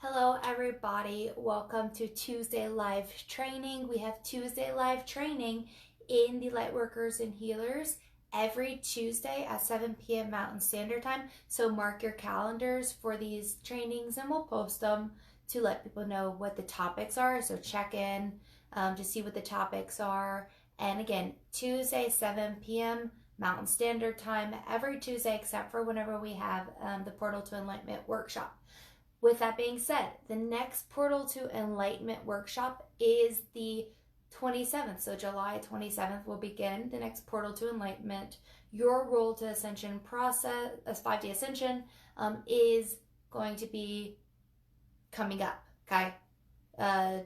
Hello everybody, welcome to Tuesday Live Training. We have Tuesday Live Training in the Lightworkers and Healers every Tuesday at 7 p.m. Mountain Standard Time. So mark your calendars for these trainings and we'll post them to let people know what the topics are. So check in to see what the topics are. And again, Tuesday, 7 p.m. Mountain Standard Time every Tuesday except for whenever we have the Portal to Enlightenment workshop. With that being said, the next Portal to Enlightenment workshop is the 27th. So July 27th will begin the next Portal to Enlightenment. Your Role to Ascension process, as 5D Ascension, is going to be coming up, okay?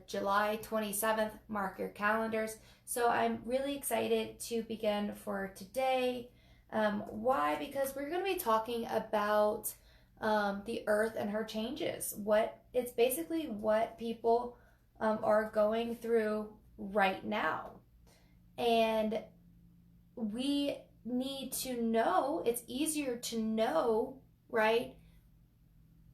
July 27th, mark your calendars. So I'm really excited to begin for today. Why? Because we're going to be talking about the earth and her changes. It's basically what people are going through right now. And we need to know, it's easier to know, right,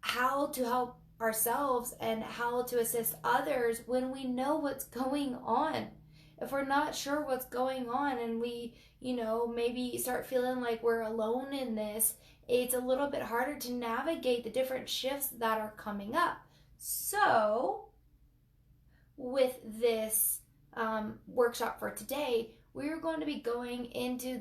how to help ourselves and how to assist others when we know what's going on. If we're not sure what's going on and we, maybe start feeling like we're alone in this, it's a little bit harder to navigate the different shifts that are coming up. So with this workshop for today, we're going to be going into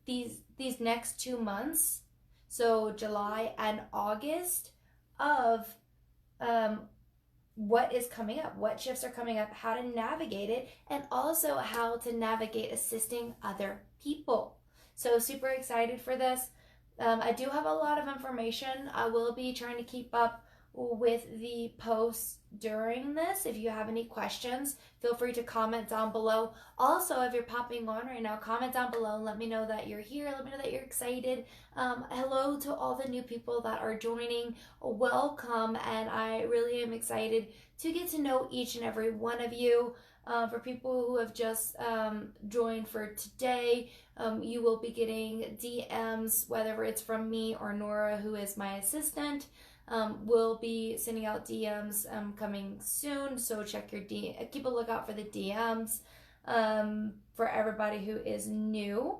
these next 2 months, so July and August, of what is coming up, what shifts are coming up, how to navigate it, and also how to navigate assisting other people. So super excited for this. I do have a lot of information. I will be trying to keep up with the posts during this. If you have any questions, feel free to comment down below. Also, if you're popping on right now, comment down below and let me know that you're here. Let me know that you're excited. Hello to all the new people that are joining. Welcome, and I really am excited to get to know each and every one of you. For people who have just joined for today, you will be getting DMs, whether it's from me or Nora, who is my assistant. We'll be sending out DMs coming soon, so check your keep a lookout for the DMs for everybody who is new.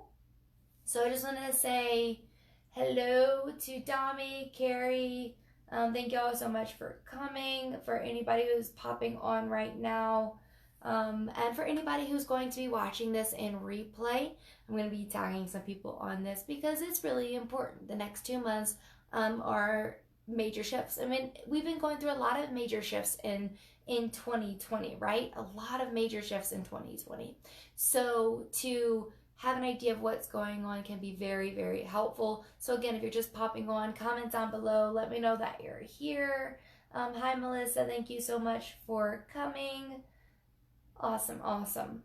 So I just wanted to say hello to Dami, Carrie. Thank you all so much for coming. For anybody who's popping on right now. And for anybody who's going to be watching this in replay, I'm going to be tagging some people on this because it's really important. The next 2 months are major shifts. I mean, we've been going through a lot of major shifts in 2020, right? A lot of major shifts in 2020. So to have an idea of what's going on can be very, very helpful. So again, if you're just popping on, comment down below. Let me know that you're here. Hi, Melissa. Thank you so much for coming. Awesome.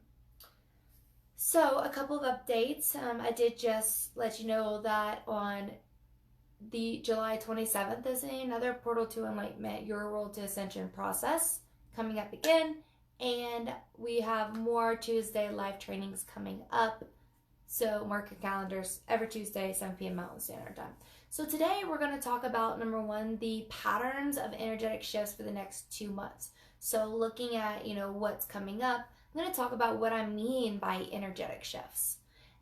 So a couple of updates. I did just let you know that on the July 27th is another Portal to Enlightenment, Your World to Ascension process coming up again. And we have more Tuesday live trainings coming up. So mark your calendars every Tuesday, 7 p.m. Mountain Standard Time. So today we're going to talk about, number one, the patterns of energetic shifts for the next 2 months. So looking at, what's coming up, I'm going to talk about what I mean by energetic shifts.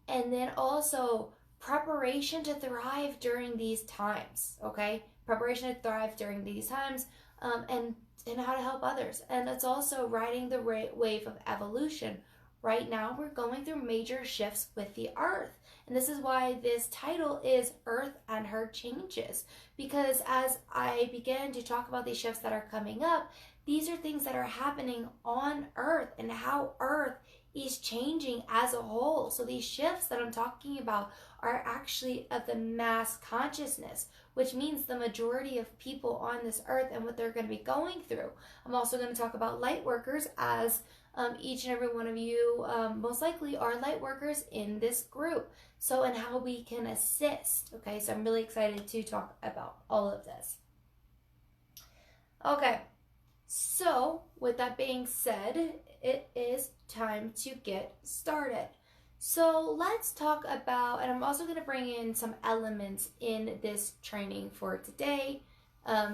And then also preparation to thrive during these times, okay? Preparation to thrive during these times, and how to help others. And it's also riding the wave of evolution. Right now, we're going through major shifts with the earth. And this is why this title is Earth and Her Changes. Because as I begin to talk about these shifts that are coming up, these are things that are happening on Earth and how Earth is changing as a whole. So these shifts that I'm talking about are actually of the mass consciousness, which means the majority of people on this earth and what they're going to be going through. I'm also going to talk about light workers, as each and every one of you most likely are light workers in this group. So, and how we can assist. Okay, so I'm really excited to talk about all of this. Okay, so with that being said, it is time to get started. So let's talk about, and I'm also going to bring in some elements in this training for today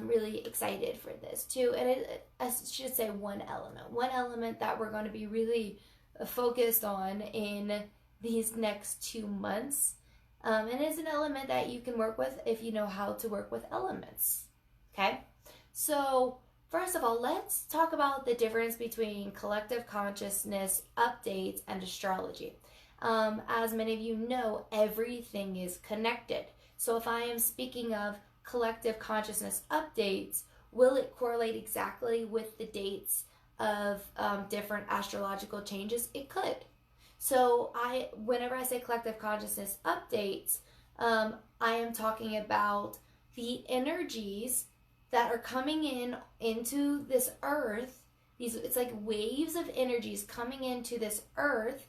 really excited for this too. And I should say one element that we're going to be really focused on in these next 2 months. And it's an element that you can work with if you know how to work with elements. Okay? So, first of all, let's talk about the difference between collective consciousness updates and astrology. As many of you know, everything is connected. So if I am speaking of collective consciousness updates, will it correlate exactly with the dates of different astrological changes? It could. So whenever I say collective consciousness updates, I am talking about the energies that are coming into this earth. It's like waves of energies coming into this earth,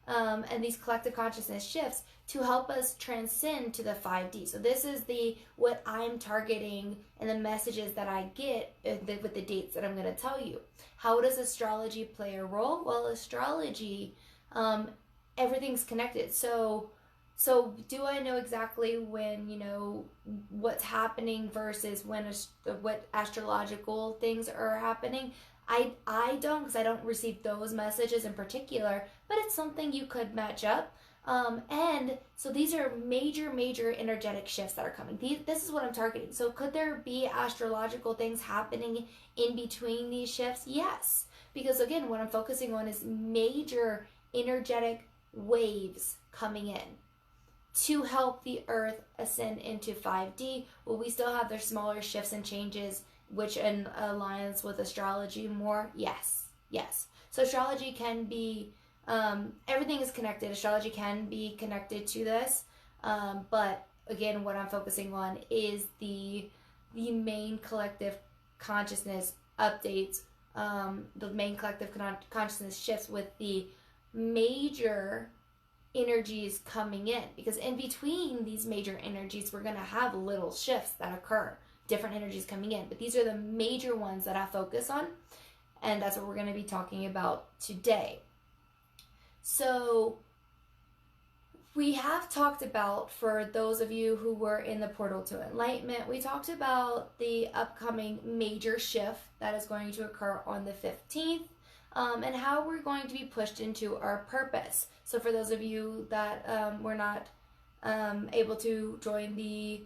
and these collective consciousness shifts to help us transcend to the 5D. So this is what I'm targeting and the messages that I get with the dates that I'm going to tell you. How does astrology play a role? Well, astrology, everything's connected. So do I know exactly when, what's happening versus what astrological things are happening? I don't, because I don't receive those messages in particular, but it's something you could match up. And so these are major energetic shifts that are coming. This is what I'm targeting. So could there be astrological things happening in between these shifts? Yes. Because again, what I'm focusing on is major energetic waves coming in to help the earth ascend into 5D. Will we still have their smaller shifts and changes, which in alliance with astrology more? Yes. So astrology can be, everything is connected. Astrology can be connected to this. But again, what I'm focusing on is the main collective consciousness updates, the main collective consciousness shifts with the major energies coming in, because in between these major energies we're going to have little shifts that occur, different energies coming in, but these are the major ones that I focus on, and that's what we're going to be talking about today. So we have talked about, for those of you who were in the portal to enlightenment, we talked about the upcoming major shift that is going to occur on the 15th. And how we're going to be pushed into our purpose. So for those of you that were not able to join the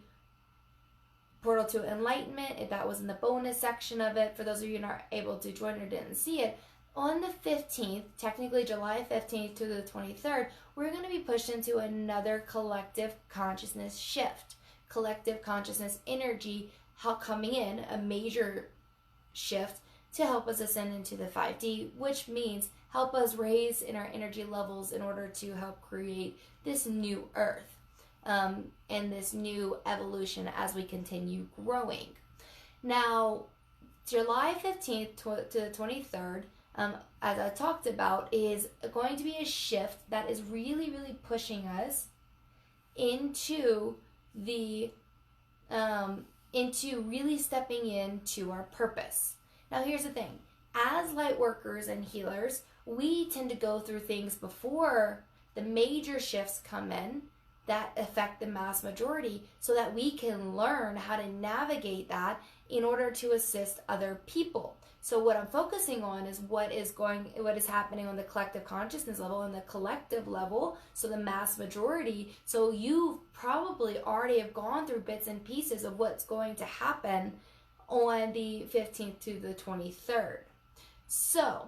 Portal to Enlightenment, if that was in the bonus section of it, for those of you not able to join or didn't see it, on the 15th, technically July 15th to the 23rd, we're going to be pushed into another collective consciousness shift. Collective consciousness energy coming in, a major shift, to help us ascend into the 5D, which means help us raise in our energy levels in order to help create this new earth, and this new evolution as we continue growing. Now, July 15th to the 23rd, as I talked about, is going to be a shift that is really pushing us into into really stepping into our purpose. Now here's the thing, as light workers and healers, we tend to go through things before the major shifts come in that affect the mass majority, so that we can learn how to navigate that in order to assist other people. So what I'm focusing on is what is happening on the collective consciousness level and the collective level, so the mass majority. So you probably already have gone through bits and pieces of what's going to happen on the 15th to the 23rd. So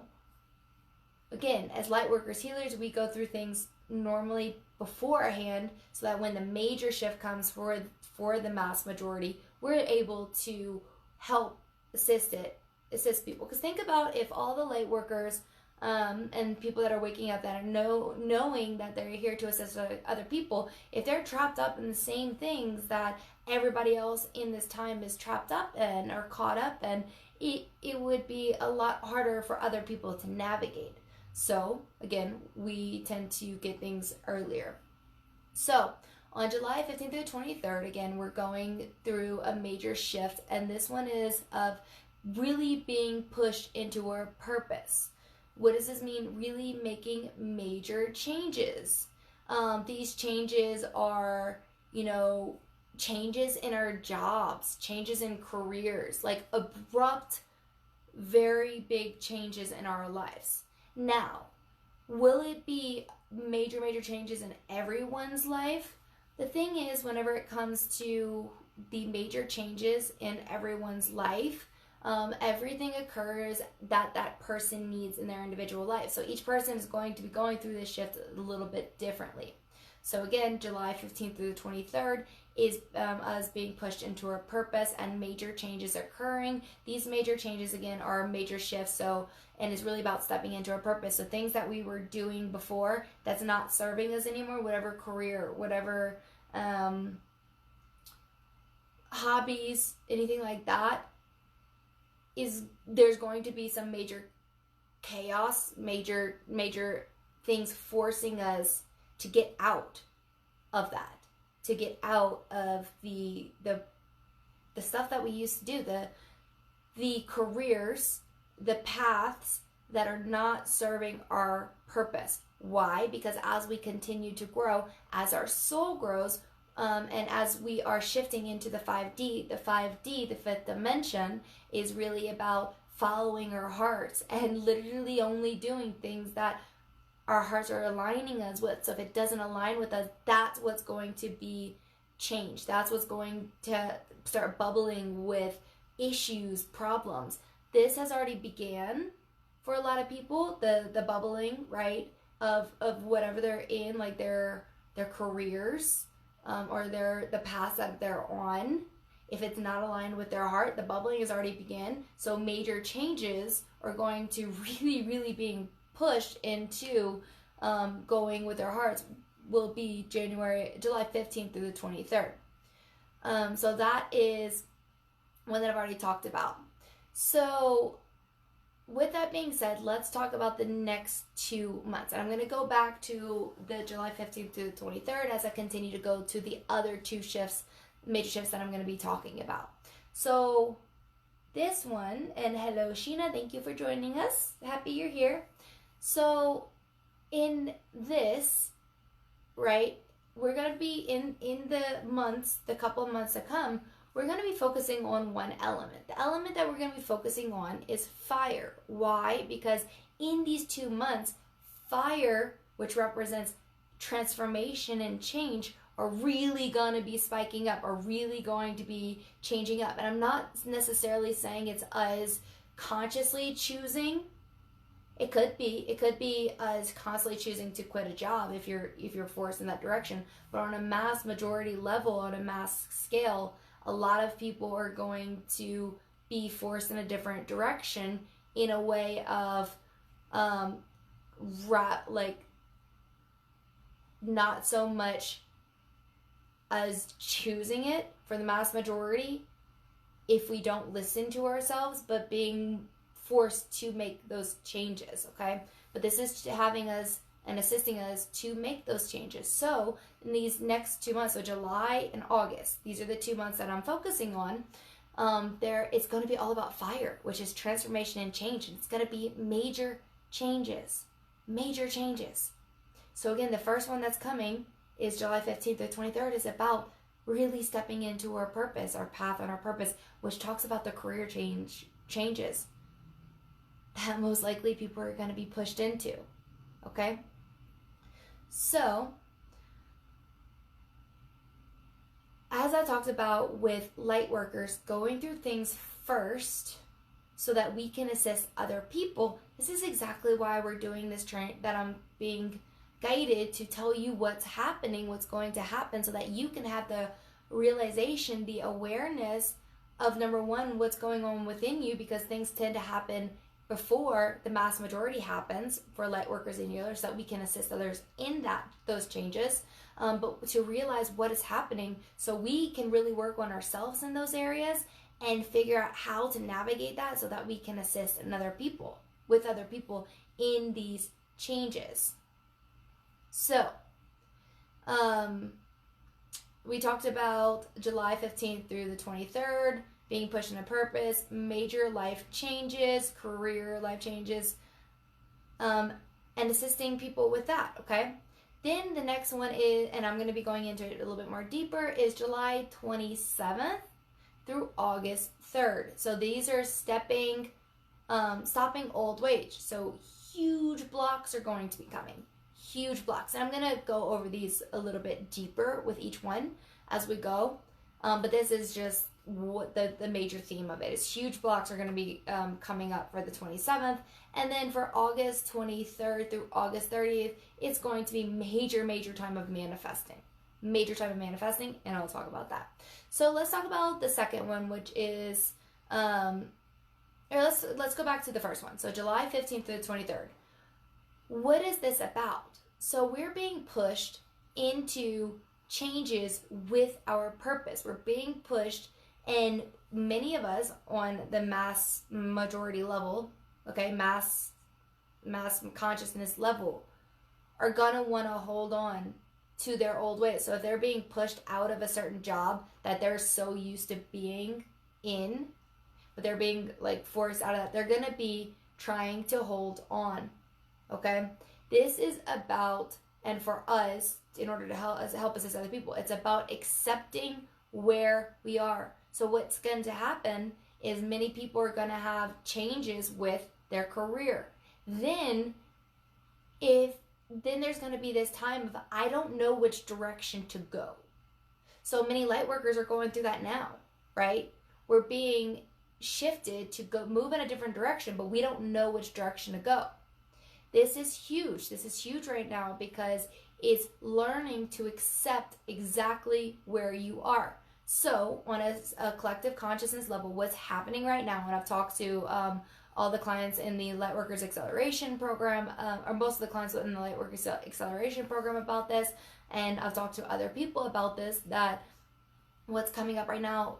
again, as light workers, healers, we go through things normally beforehand, so that when the major shift comes for the mass majority, we're able to help assist people. Because think about if all the light workers and people that are waking up that are knowing that they're here to assist other people, if they're trapped up in the same things that everybody else in this time is trapped up in or caught up in, it would be a lot harder for other people to navigate. So again, we tend to get things earlier. So on July 15th to the 23rd, again, we're going through a major shift, and this one is of really being pushed into our purpose. What does this mean? Really making major changes. These changes are, changes in our jobs, changes in careers, like abrupt, very big changes in our lives. Now, will it be major changes in everyone's life? The thing is, whenever it comes to the major changes in everyone's life, everything occurs that that person needs in their individual life. So each person is going to be going through this shift a little bit differently. So again, July 15th through the 23rd is us being pushed into our purpose and major changes occurring. These major changes, again, are major shifts. So, and it's really about stepping into our purpose. So things that we were doing before that's not serving us anymore, whatever career, whatever hobbies, anything like that, is there's going to be some major chaos, major things forcing us to get out of that, to get out of the stuff that we used to do, the careers, the paths that are not serving our purpose. Why? Because as we continue to grow, as our soul grows, and as we are shifting into the 5D, the fifth dimension, is really about following our hearts and literally only doing things that our hearts are aligning us with. So if it doesn't align with us, that's what's going to be changed. That's what's going to start bubbling with issues, problems. This has already began for a lot of people, the bubbling, right, of whatever they're in, like their careers, or the paths that they're on. If it's not aligned with their heart, the bubbling has already begun. So major changes are going to really being pushed into going with their hearts will be July 15th through the 23rd. So that is one that I've already talked about. So with that being said, let's talk about the next 2 months. And I'm going to go back to the July 15th to the 23rd as I continue to go to the other two shifts, major shifts that I'm going to be talking about. So this one, and hello Sheena, thank you for joining us. Happy you're here. So in this, right, we're going to be in the couple months to come, we're going to be focusing on one element. The element that we're going to be focusing on is fire. Why? Because in these 2 months, fire, which represents transformation and change, are really going to be spiking up, are really going to be changing up. And I'm not necessarily saying it's us consciously choosing. It could be us constantly choosing to quit a job if you're forced in that direction. But on a mass majority level, on a mass scale, a lot of people are going to be forced in a different direction in a way of like not so much as choosing it for the mass majority if we don't listen to ourselves, but being forced to make those changes, okay? But this is having us and assisting us to make those changes. So in these next 2 months, so July and August, these are the 2 months that I'm focusing on. It's going to be all about fire, which is transformation and change. And it's going to be major changes. So again, the first one that's coming is July 15th to 23rd is about really stepping into our purpose, our path and our purpose, which talks about the career changes that most likely people are going to be pushed into, okay? So, as I talked about with light workers, going through things first so that we can assist other people, this is exactly why we're doing this training, that I'm being guided to tell you what's happening, what's going to happen, so that you can have the realization, the awareness of, number one, what's going on within you, because things tend to happen before the mass majority happens for light workers and healers, so that we can assist others in those changes, but to realize what is happening so we can really work on ourselves in those areas and figure out how to navigate that so that we can assist other people in these changes. So we talked about July 15th through the 23rd being pushed into purpose, major life changes, career life changes, and assisting people with that, okay? Then the next one is, and I'm going to be going into it a little bit more deeper, is July 27th through August 3rd. So these are stopping old wage. So huge blocks are going to be coming. Huge blocks. And I'm going to go over these a little bit deeper with each one as we go. But this is just what the major theme of it is. Huge blocks are going to be coming up for the 27th. And then for August 23rd through August 30th, it's going to be major time of manifesting. Major time of manifesting, and I'll talk about that. So let's talk about the second one, which is, let's go back to the first one. So July 15th through the 23rd. What is this about? So we're being pushed into changes with our purpose. We're being pushed, and many of us on the mass majority level, okay, mass consciousness level, are gonna want to hold on to their old ways. So if they're being pushed out of a certain job that they're so used to being in, but they're being like forced out of that, they're gonna be trying to hold on. Okay, this is about, and for us, in order to help us as other people, it's about accepting where we are. So what's going to happen is many people are going to have changes with their career. Then there's going to be this time of, I don't know which direction to go. So many light workers are going through that now, right? We're being shifted to go move in a different direction, but we don't know which direction to go. This is huge. This is huge right now because it's learning to accept exactly where you are. So on a collective consciousness level, what's happening right now, and I've talked to all the clients in the Lightworkers Acceleration Program, or most of the clients in the Lightworkers Acceleration Program about this, and I've talked to other people about this, that what's coming up right now,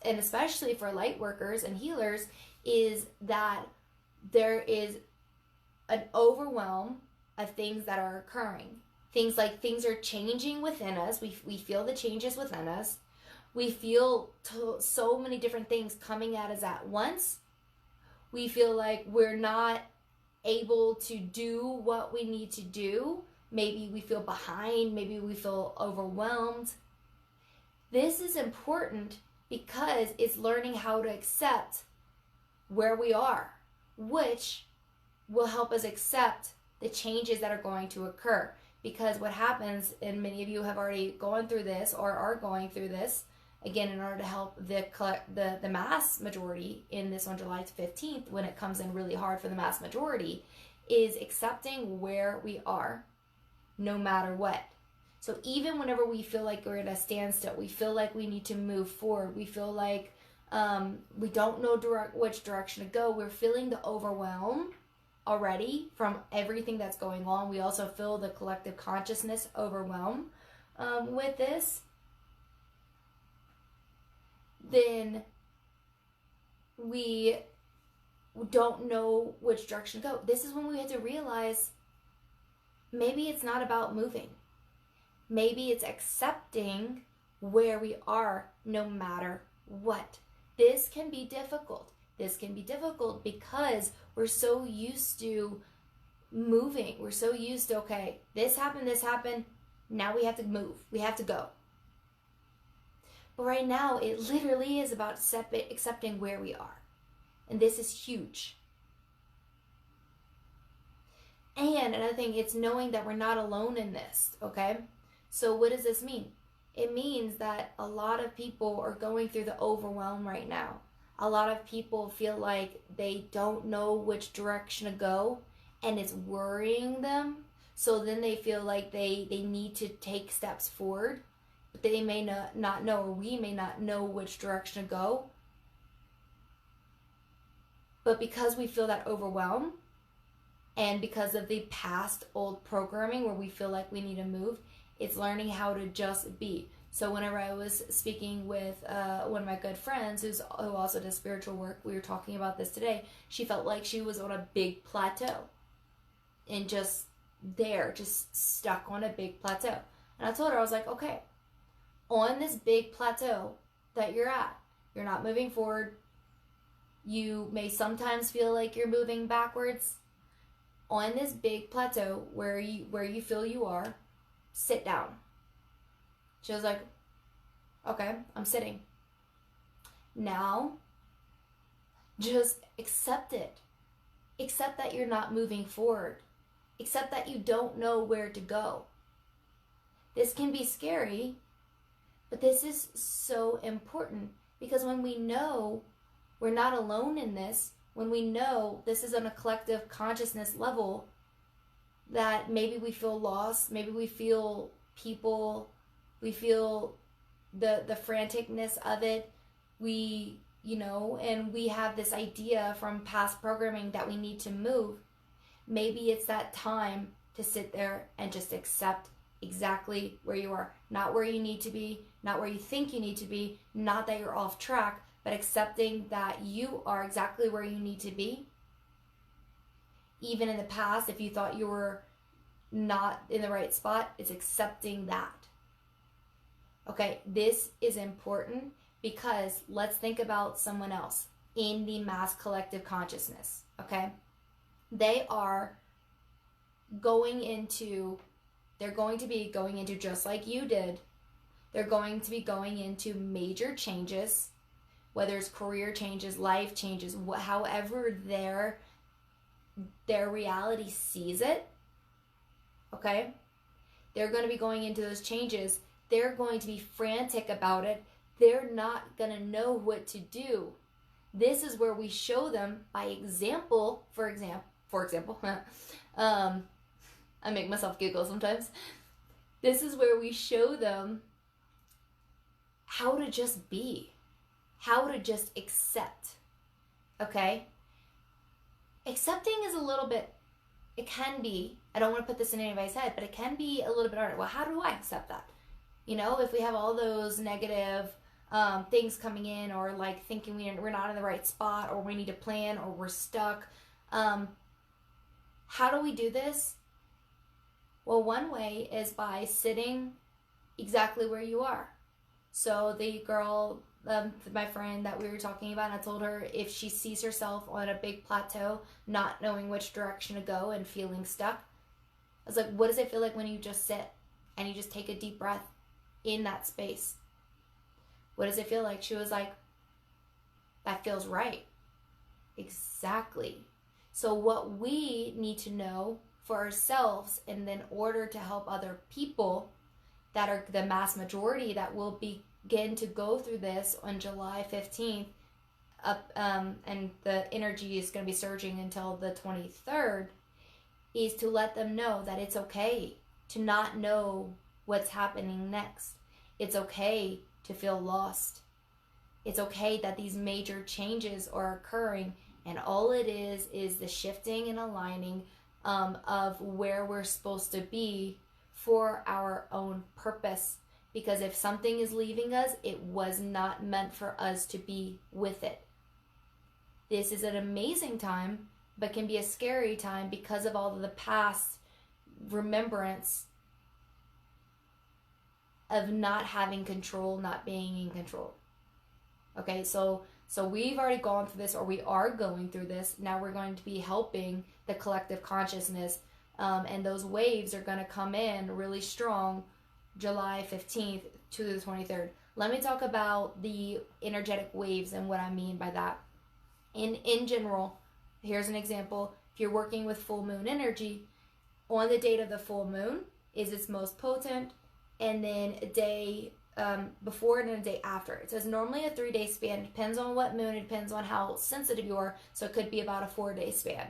and especially for light workers and healers, is that there is an overwhelm of things that are occurring. Things like things are changing within us. We feel the changes within us. We feel so many different things coming at us at once. We feel like we're not able to do what we need to do. Maybe we feel behind. Maybe we feel overwhelmed. This is important because it's learning how to accept where we are, which will help us accept the changes that are going to occur. Because what happens, and many of you have already gone through this or are going through this, again, in order to help the mass majority in this on July 15th, when it comes in really hard for the mass majority, is accepting where we are, no matter what. So even whenever we feel like we're at a standstill, we feel like we need to move forward, we feel like we don't know which direction to go, we're feeling the overwhelm already from everything that's going on. We also feel the collective consciousness overwhelm with this. Then we don't know which direction to go. This is when we have to realize maybe it's not about moving. Maybe it's accepting where we are no matter what. This can be difficult. This can be difficult because we're so used to moving. We're so used to, okay, this happened, now we have to move. We have to go. But right now, it literally is about accepting where we are. And this is huge. And another thing, it's knowing that we're not alone in this, okay? So what does this mean? It means that a lot of people are going through the overwhelm right now. A lot of people feel like they don't know which direction to go, and it's worrying them. So then they feel like they need to take steps forward, but they may not know, or we may not know which direction to go. But because we feel that overwhelm, and because of the past old programming where we feel like we need to move, it's learning how to just be. So whenever I was speaking with one of my good friends who also does spiritual work, we were talking about this today. She felt like she was on a big plateau and just there, just stuck on a big plateau. And I told her, I was like, okay, on this big plateau that you're at, you're not moving forward. You may sometimes feel like you're moving backwards. on this big plateau where you feel you are, sit down. She was like, okay, I'm sitting. Now, just accept it. Accept that you're not moving forward. Accept that you don't know where to go. This can be scary, but this is so important, because when we know we're not alone in this, when we know this is on a collective consciousness level, that maybe we feel lost, maybe we feel people, we feel the franticness of it, and we have this idea from past programming that we need to move. Maybe it's that time to sit there and just accept exactly where you are. Not where you need to be, not where you think you need to be, not that you're off track, but accepting that you are exactly where you need to be. Even in the past, if you thought you were not in the right spot, it's accepting that. Okay, this is important, because let's think about someone else in the mass collective consciousness, okay? They are going to be going into, just like you did, they're going to be going into major changes, whether it's career changes, life changes, however their reality sees it, okay? They're going to be going into those changes. They're going to be frantic about it. They're not going to know what to do. This is where we show them by example, for example, I make myself giggle sometimes. This is where we show them how to just be, how to just accept, okay? Accepting is a little bit, it can be, I don't want to put this in anybody's head, but it can be a little bit hard. Well, how do I accept that? If we have all those negative things coming in, or like thinking we're not in the right spot, or we need a plan, or we're stuck, how do we do this? Well, one way is by sitting exactly where you are. So the girl, my friend that we were talking about, I told her if she sees herself on a big plateau, not knowing which direction to go and feeling stuck, I was like, what does it feel like when you just sit and you just take a deep breath in that space? What does it feel like? She was like, that feels right. Exactly. So what we need to know for ourselves, and in order to help other people that are the mass majority that will begin to go through this on July 15th, and the energy is going to be surging until the 23rd, is to let them know that it's okay to not know what's happening next. It's okay to feel lost. It's okay that these major changes are occurring, and all it is the shifting and aligning of where we're supposed to be for our own purpose. Because if something is leaving us, it was not meant for us to be with it. This is an amazing time, but can be a scary time because of all of the past remembrance of not having control, not being in control. Okay, so we've already gone through this, or we are going through this. Now we're going to be helping the collective consciousness, and those waves are going to come in really strong July 15th to the 23rd. Let me talk about the energetic waves and what I mean by that. In general, here's an example. If you're working with full moon energy, on the date of the full moon is its most potent, and then a day before and a day after. It says normally a 3-day span. It depends on what moon, it depends on how sensitive you are, so it could be about a 4-day span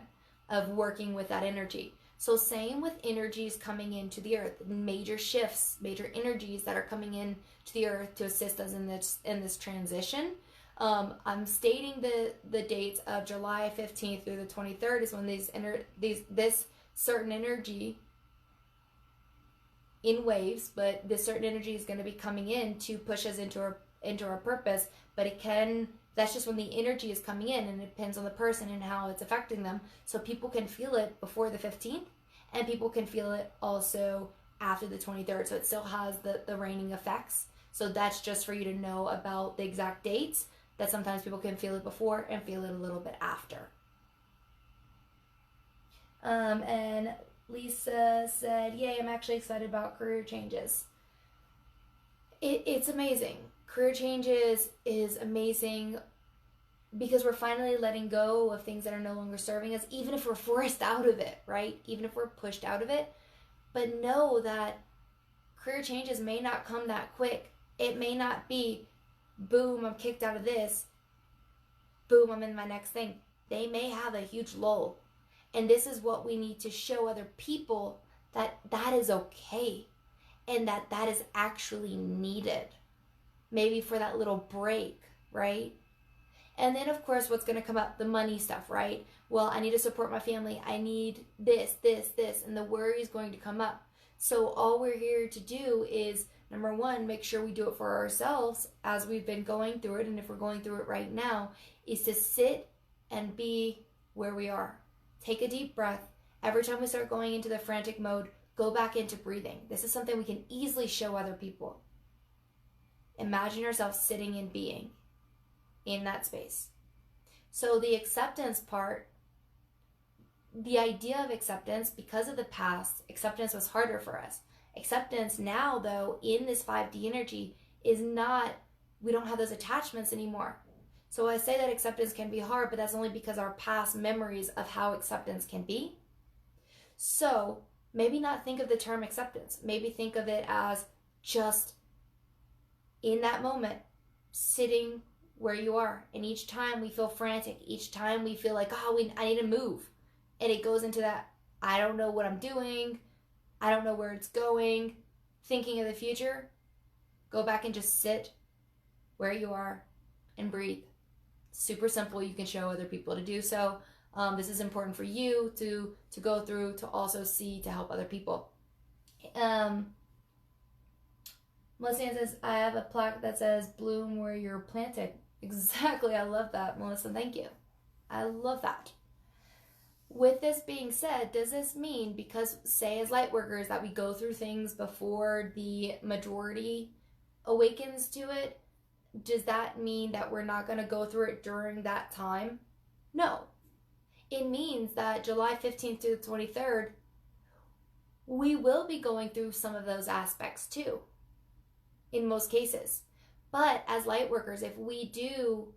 of working with that energy. So same with energies coming into the earth, major shifts, major energies that are coming in to the earth to assist us in this transition. I'm stating the dates of July 15th through the 23rd is when this certain energy in waves, but this certain energy is going to be coming in to push us into our purpose. But that's just when the energy is coming in, and it depends on the person and how it's affecting them. So people can feel it before the 15th, and people can feel it also after the 23rd. So it still has the reigning effects. So that's just for you to know about the exact dates, that sometimes people can feel it before and feel it a little bit after. And Lisa said, yay, I'm actually excited about career changes. It's amazing. Career changes is amazing because we're finally letting go of things that are no longer serving us, even if we're forced out of it, right? Even if we're pushed out of it. But know that career changes may not come that quick. It may not be, boom, I'm kicked out of this, boom, I'm in my next thing. They may have a huge lull. And this is what we need to show other people, that that is okay and that that is actually needed. Maybe for that little break, right? And then, of course, what's going to come up? The money stuff, right? Well, I need to support my family. I need this, and the worry is going to come up. So all we're here to do is, number one, make sure we do it for ourselves as we've been going through it. And if we're going through it right now, is to sit and be where we are. Take a deep breath. Every time we start going into the frantic mode, go back into breathing. This is something we can easily show other people. Imagine yourself sitting and being in that space. So the acceptance part, the idea of acceptance, because of the past, acceptance was harder for us. Acceptance now, though, in this 5D energy is not, we don't have those attachments anymore. So I say that acceptance can be hard, but that's only because our past memories of how acceptance can be. So maybe not think of the term acceptance. Maybe think of it as just in that moment, sitting where you are. And each time we feel frantic, each time we feel like, I need to move. And it goes into that, I don't know what I'm doing. I don't know where it's going. Thinking of the future, go back and just sit where you are and breathe. Super simple. You can show other people to do so. This is important for you to go through, to also see, to help other people. Melissa says, I have a plaque that says, bloom where you're planted. Exactly. I love that, Melissa. Thank you. I love that. With this being said, does this mean, because say as light workers that we go through things before the majority awakens to it, does that mean that we're not going to go through it during that time? No. It means that July 15th to the 23rd, we will be going through some of those aspects too, in most cases. But as light workers, if we do,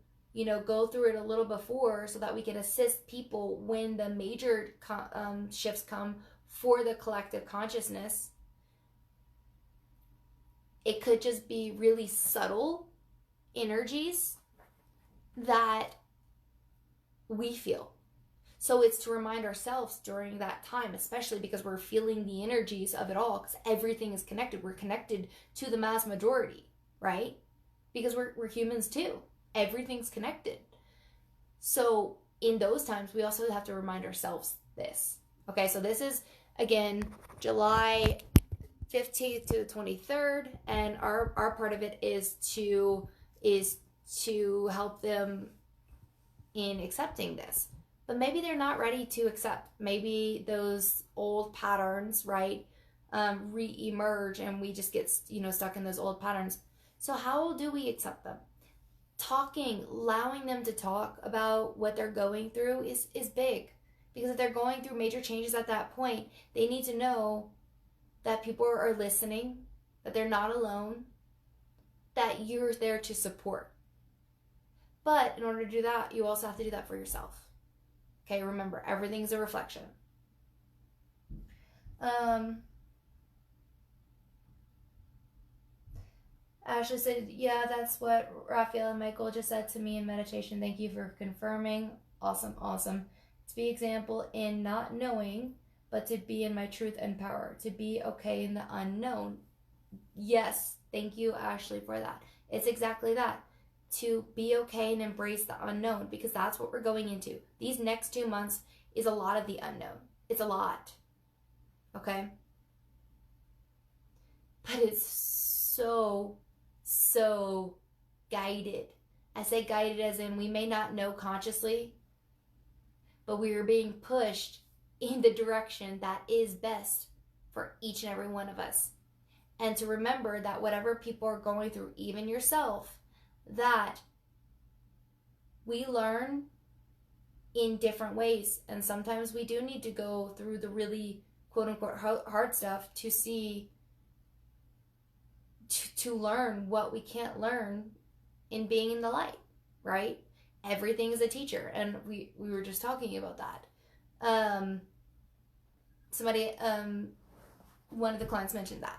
go through it a little before so that we can assist people when the major shifts come for the collective consciousness, it could just be really subtle energies that we feel. So it's to remind ourselves during that time, especially because we're feeling the energies of it all, because everything is connected. We're connected to the mass majority, right? Because we're humans too. Everything's connected. So in those times, we also have to remind ourselves this. Okay, so this is, again, July 15th to the 23rd, and our part of it is to help them in accepting this. But maybe they're not ready to accept. Maybe those old patterns, right, re-emerge, and we just get, stuck in those old patterns. So how do we accept them? Talking, allowing them to talk about what they're going through is big. Because if they're going through major changes at that point, they need to know that people are listening, that they're not alone, that you're there to support. But in order to do that, you also have to do that for yourself. Okay, remember, everything's a reflection. Ashley said, yeah, that's what Raphael and Michael just said to me in meditation. Thank you for confirming. Awesome. To be example in not knowing, but to be in my truth and power. To be okay in the unknown. Yes, thank you, Ashley, for that. It's exactly that. To be okay and embrace the unknown, because that's what we're going into. These next 2 months is a lot of the unknown. It's a lot. Okay? But it's so guided. I say guided as in we may not know consciously, but we are being pushed in the direction that is best for each and every one of us. And to remember that whatever people are going through, even yourself, that we learn in different ways. And sometimes we do need to go through the really quote unquote hard stuff to see, to learn what we can't learn in being in the light, right? Everything is a teacher, and we were just talking about that. Somebody, one of the clients mentioned that.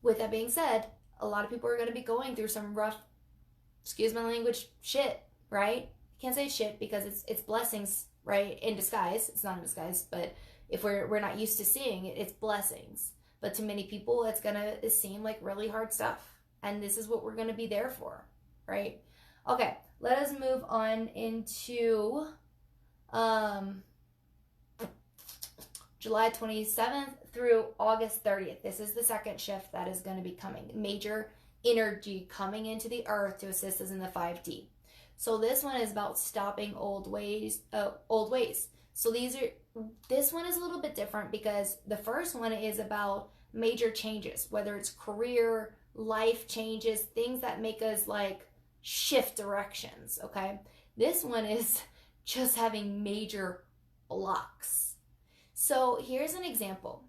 With that being said, a lot of people are going to be going through some rough, excuse my language, shit, right? I can't say shit because it's blessings, right? In disguise. It's not in disguise, but if we're not used to seeing it, it's blessings. But to many people, it's going to seem like really hard stuff. And this is what we're going to be there for, right? Okay, let us move on into July 27th through August 30th. This is the second shift that is going to be coming. Major energy coming into the earth to assist us in the 5D. So this one is about stopping old ways. So this one is a little bit different because the first one is about major changes, whether it's career, life changes, things that make us like shift directions, okay? This one is just having major blocks. So here's an example.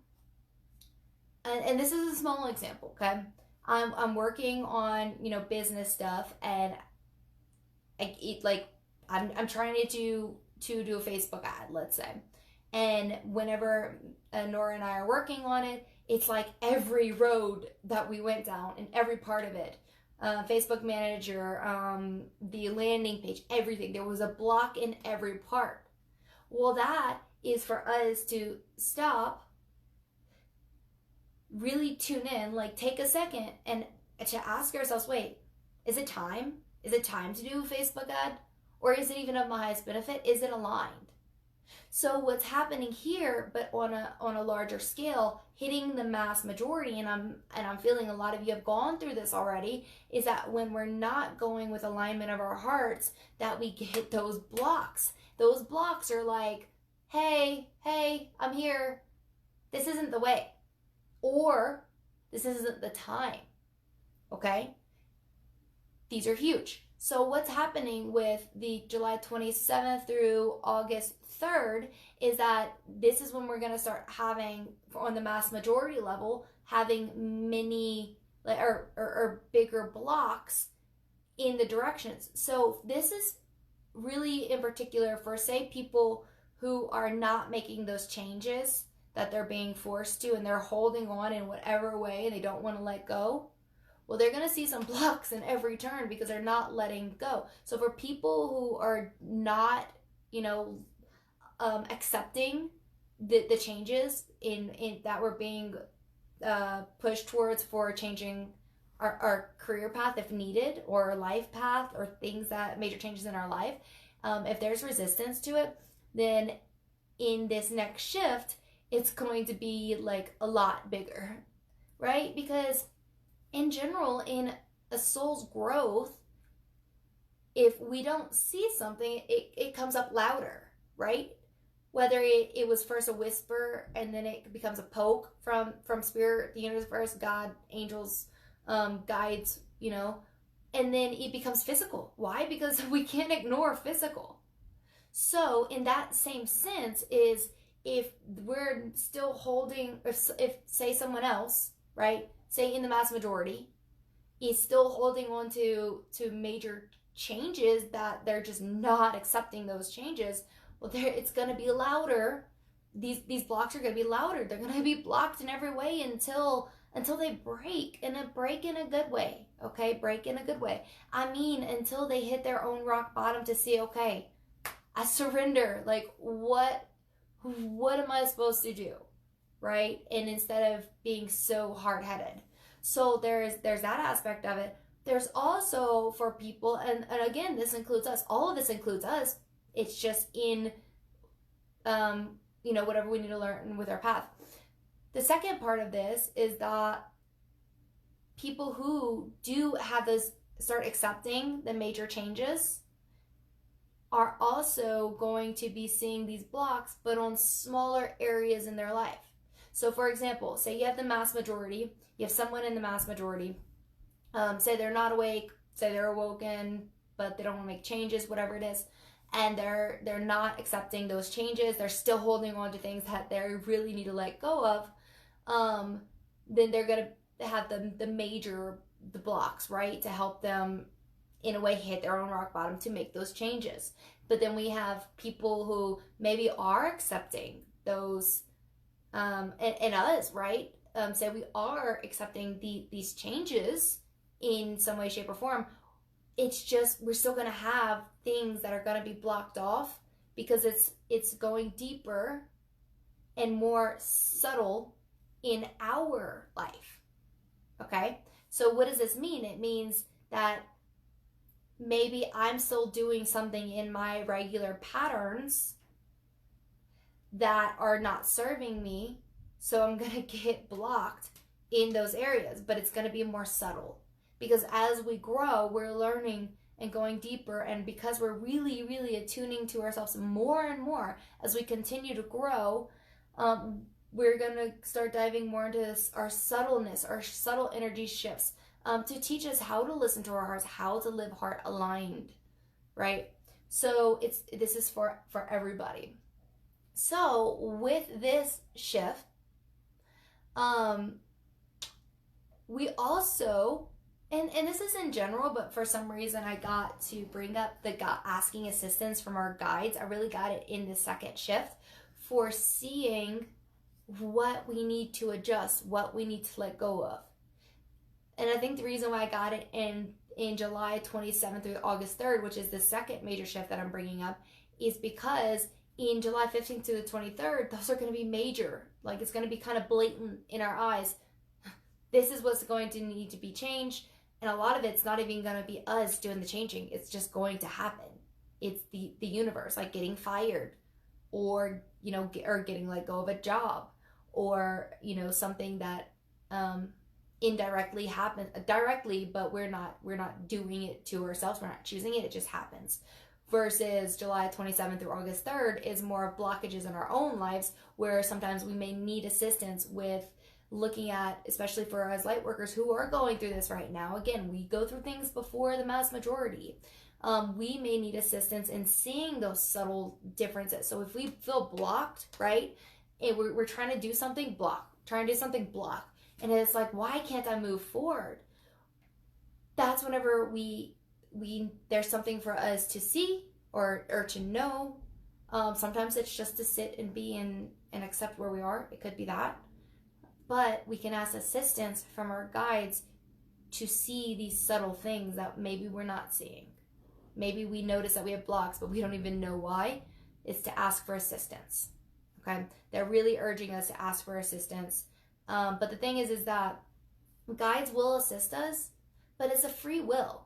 And this is a small example, okay? I'm working on, business stuff, and I'm trying to do a Facebook ad, let's say. And whenever Nora and I are working on it, it's like every road that we went down and every part of it, Facebook Manager, the landing page, everything. There was a block in every part. Well, that is for us to stop, really tune in, like take a second and to ask ourselves, wait, is it time? Is it time to do a Facebook ad? Or is it even of my highest benefit? Is it aligned? So what's happening here, but on a larger scale, hitting the mass majority, and I'm feeling a lot of you have gone through this already, is that when we're not going with alignment of our hearts, that we hit those blocks. Those blocks are like, hey, I'm here. This isn't the way. Or this isn't the time. Okay? These are huge. So what's happening with the July 27th through August 3rd is that this is when we're going to start having, on the mass majority level, having many or bigger blocks in the directions. So this is really in particular for, say, people who are not making those changes that they're being forced to, and they're holding on in whatever way and they don't want to let go. Well, they're going to see some blocks in every turn because they're not letting go. So for people who are not, accepting the changes in that we're being pushed towards for changing our career path if needed, or our life path, or things that major changes in our life, if there's resistance to it, then in this next shift, it's going to be like a lot bigger, right? Because in general, in a soul's growth, if we don't see something, it comes up louder, right? Whether it was first a whisper and then it becomes a poke from spirit, the universe, God, angels, guides, and then it becomes physical. Why? Because we can't ignore physical. So in that same sense is, if we're still holding, if say someone else, right, say in the mass majority, is still holding on to major changes that they're just not accepting those changes, well, it's going to be louder. These blocks are going to be louder. They're going to be blocked in every way until they break, and break in a good way. Okay, break in a good way. I mean, until they hit their own rock bottom to see, okay, I surrender. Like, what am I supposed to do, right? And instead of being so hard-headed. So there's that aspect of it. There's also for people, and again, this includes us. All of this includes us. It's just in, whatever we need to learn with our path. The second part of this is that people who do have those, start accepting the major changes, are also going to be seeing these blocks, but on smaller areas in their life. So for example, say you have the mass majority, you have someone in the mass majority, say they're not awake, say they're awoken, but they don't want to make changes, whatever it is. and they're not accepting those changes, they're still holding on to things that they really need to let go of, then they're going to have the blocks, right, to help them in a way hit their own rock bottom to make those changes. But then we have people who maybe are accepting those, and us, right? Say we are accepting these changes in some way, shape, or form. It's just we're still going to have things that are going to be blocked off because it's going deeper and more subtle in our life. Okay? So what does this mean? It means that maybe I'm still doing something in my regular patterns that are not serving me, so I'm going to get blocked in those areas, but it's going to be more subtle. Because as we grow, we're learning and going deeper, and because we're really, really attuning to ourselves more and more as we continue to grow, we're going to start diving more into our subtleness, our subtle energy shifts, to teach us how to listen to our hearts, how to live heart aligned, right? So this is for everybody. So with this shift, we also, and this is in general, but for some reason I got to bring up the asking assistance from our guides. I really got it in the second shift for seeing what we need to adjust, what we need to let go of. And I think the reason why I got it in July 27th through August 3rd, which is the second major shift that I'm bringing up, is because in July 15th to the 23rd, those are going to be major. Like, it's going to be kind of blatant in our eyes. This is what's going to need to be changed. And a lot of it's not even going to be us doing the changing. It's just going to happen. It's the universe, like getting fired, or, or getting let go of a job, or, something that, indirectly happen directly, but we're not doing it to ourselves, we're not choosing it just happens. Versus July 27th through August 3rd is more blockages in our own lives, where sometimes we may need assistance with looking at, especially for us light workers who are going through this right now. Again, we go through things before the mass majority. We may need assistance in seeing those subtle differences. So if we feel blocked, right, and we're trying to do something, block, and it's like, why can't I move forward? That's whenever we there's something for us to see or to know. Sometimes it's just to sit and be and accept where we are. It could be that. But we can ask assistance from our guides to see these subtle things that maybe we're not seeing. Maybe we notice that we have blocks, but we don't even know why. It's to ask for assistance. Okay? They're really urging us to ask for assistance. But the thing is that guides will assist us, but it's a free will.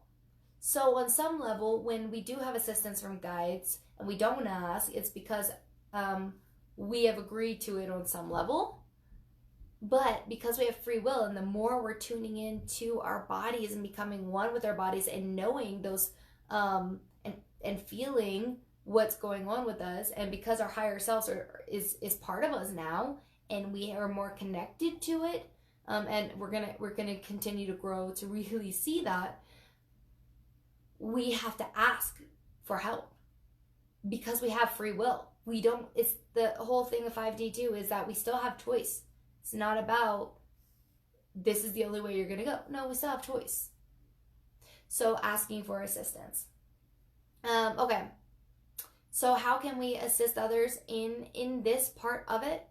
So on some level, when we do have assistance from guides and we don't ask, it's because we have agreed to it on some level. But because we have free will, and the more we're tuning into our bodies and becoming one with our bodies and knowing those and feeling what's going on with us, and because our higher selves is part of us now, and we are more connected to it, and we're gonna continue to grow to really see that, we have to ask for help because we have free will. We don't. It's the whole thing of 5D2 is that we still have choice. It's not about this is the only way you're gonna go. No, we still have choice. So asking for assistance. Okay. So how can we assist others in this part of it?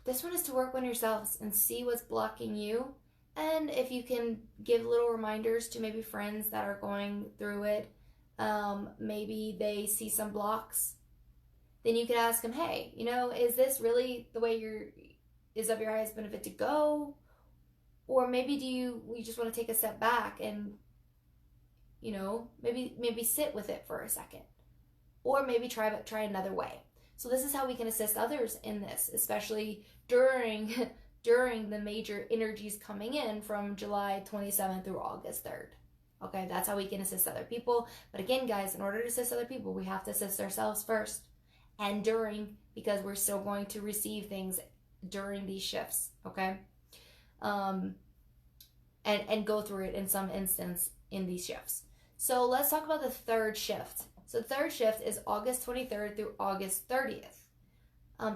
This one is to work on yourselves and see what's blocking you. And if you can give little reminders to maybe friends that are going through it, maybe they see some blocks, then you can ask them, hey, is this really the way is of your highest benefit to go? Or maybe you just want to take a step back and, maybe sit with it for a second. Or maybe try another way. So this is how we can assist others in this, especially during the major energies coming in from July 27th through August 3rd. Okay, that's how we can assist other people. But again, guys, in order to assist other people, we have to assist ourselves first and because we're still going to receive things during these shifts, okay? and go through it in some instance in these shifts. So let's talk about the third shift. So the third shift is August 23rd through August 30th.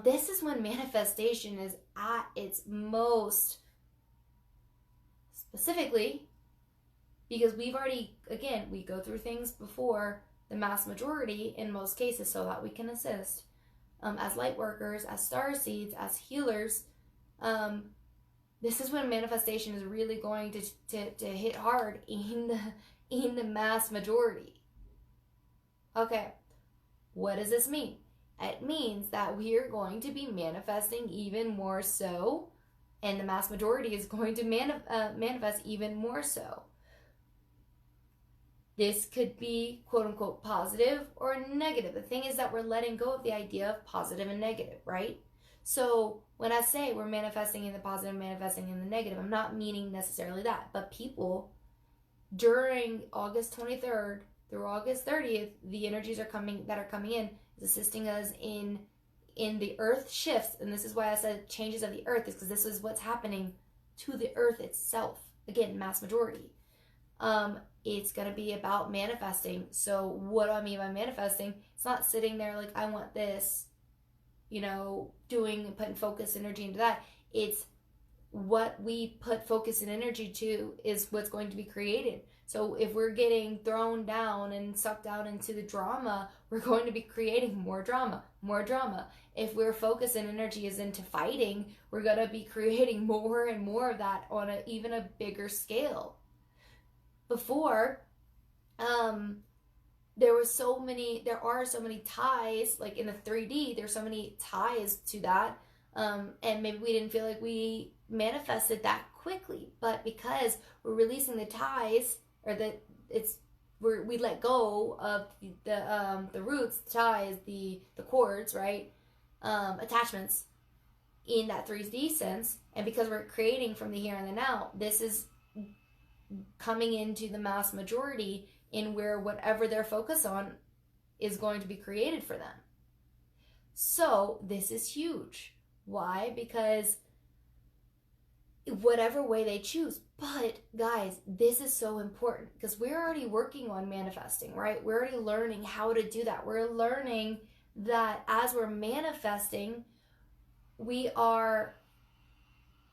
This is when manifestation is at its most, specifically because we've already, again, we go through things before the mass majority in most cases so that we can assist as light workers, as star seeds, as healers. This is when manifestation is really going to hit hard in the mass majority. Okay, what does this mean? It means that we are going to be manifesting even more so, and the mass majority is going to manifest even more so. This could be quote unquote positive or negative. The thing is that we're letting go of the idea of positive and negative, right? So when I say we're manifesting in the positive, manifesting in the negative, I'm not meaning necessarily that. But people, during August 23rd through August 30th, the energies are coming in, is assisting us in the earth shifts. And this is why I said changes of the earth, is because this is what's happening to the earth itself. Again, mass majority. It's going to be about manifesting. So what do I mean by manifesting? It's not sitting there like, I want this, putting focus energy into that. It's what we put focus and energy to is what's going to be created. So if we're getting thrown down and sucked out into the drama, we're going to be creating more drama. If we're focus and energy is into fighting, we're going to be creating more and more of that on even a bigger scale. Before, there are so many ties, like in the 3D, there's so many ties to that, and maybe we didn't feel like we manifested that quickly, but because we're releasing the ties, or we let go of the roots, the ties, the cords, right, attachments in that 3D sense, and because we're creating from the here and the now, this is coming into the mass majority in where whatever they're focused on is going to be created for them. So this is huge. Why? Because whatever way they choose. But guys, this is so important because we're already working on manifesting, right? We're already learning how to do that. We're learning that as we're manifesting, we are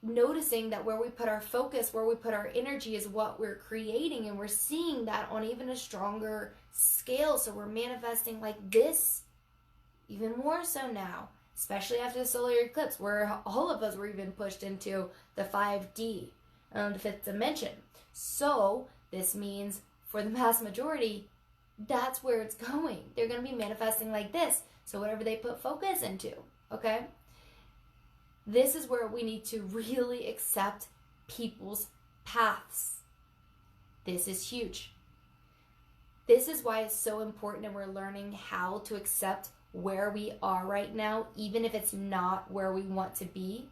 noticing that where we put our focus, where we put our energy is what we're creating, and we're seeing that on even a stronger scale. So we're manifesting like this even more so now, especially after the solar eclipse, where all of us were even pushed into the 5D, the fifth dimension. So this means for the mass majority, that's where it's going. They're going to be manifesting like this. So whatever they put focus into, okay? This is where we need to really accept people's paths. This is huge. This is why it's so important that we're learning how to accept where we are right now, even if it's not where we want to be.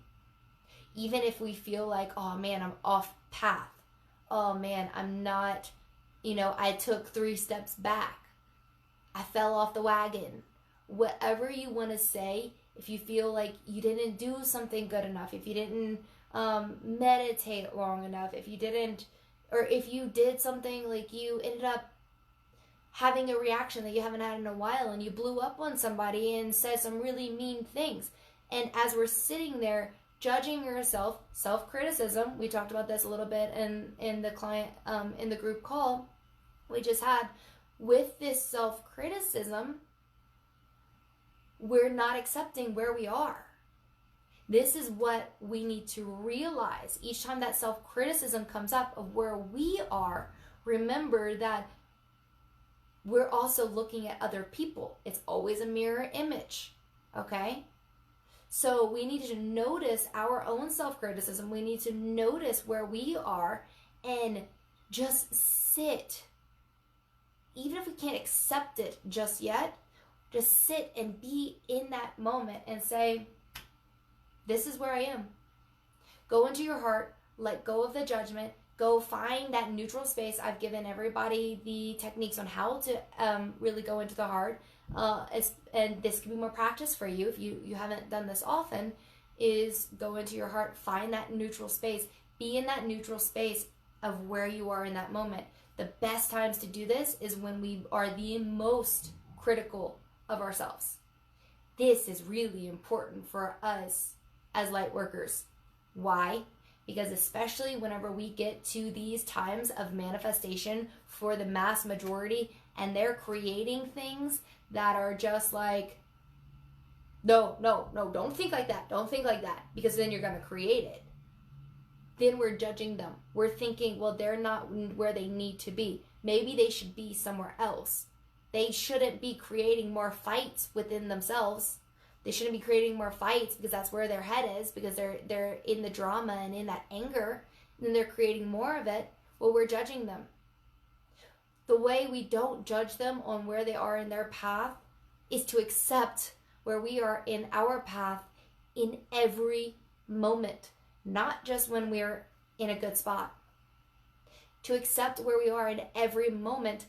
Even if we feel like, oh man, I'm off path. Oh man, I'm not, I took 3 steps back. I fell off the wagon. Whatever you want to say, if you feel like you didn't do something good enough, if you didn't meditate long enough, if you did something like you ended up having a reaction that you haven't had in a while and you blew up on somebody and said some really mean things. And as we're sitting there judging yourself, self-criticism, we talked about this a little bit in the client, in the group call we just had, with this self-criticism, we're not accepting where we are. This is what we need to realize. Each time that self-criticism comes up of where we are, remember that we're also looking at other people. It's always a mirror image, okay? So we need to notice our own self-criticism. We need to notice where we are and just sit. Even if we can't accept it just yet, just sit and be in that moment and say, this is where I am. Go into your heart, let go of the judgment, go find that neutral space. I've given everybody the techniques on how to really go into the heart. And this can be more practice for you if you haven't done this often, is go into your heart, find that neutral space, be in that neutral space of where you are in that moment. The best times to do this is when we are the most critical of ourselves. This is really important for us as light workers. Why? Because especially whenever we get to these times of manifestation for the mass majority and they're creating things that are just like, no, don't think like that. Don't think like that, because then you're going to create it. Then we're judging them. We're thinking, well, they're not where they need to be. Maybe they should be somewhere else. They shouldn't be creating more fights within themselves. They shouldn't be creating more fights because that's where their head is, because they're in the drama and in that anger, and then they're creating more of it. Well, we're judging them. The way we don't judge them on where they are in their path is to accept where we are in our path in every moment, not just when we're in a good spot. To accept where we are in every moment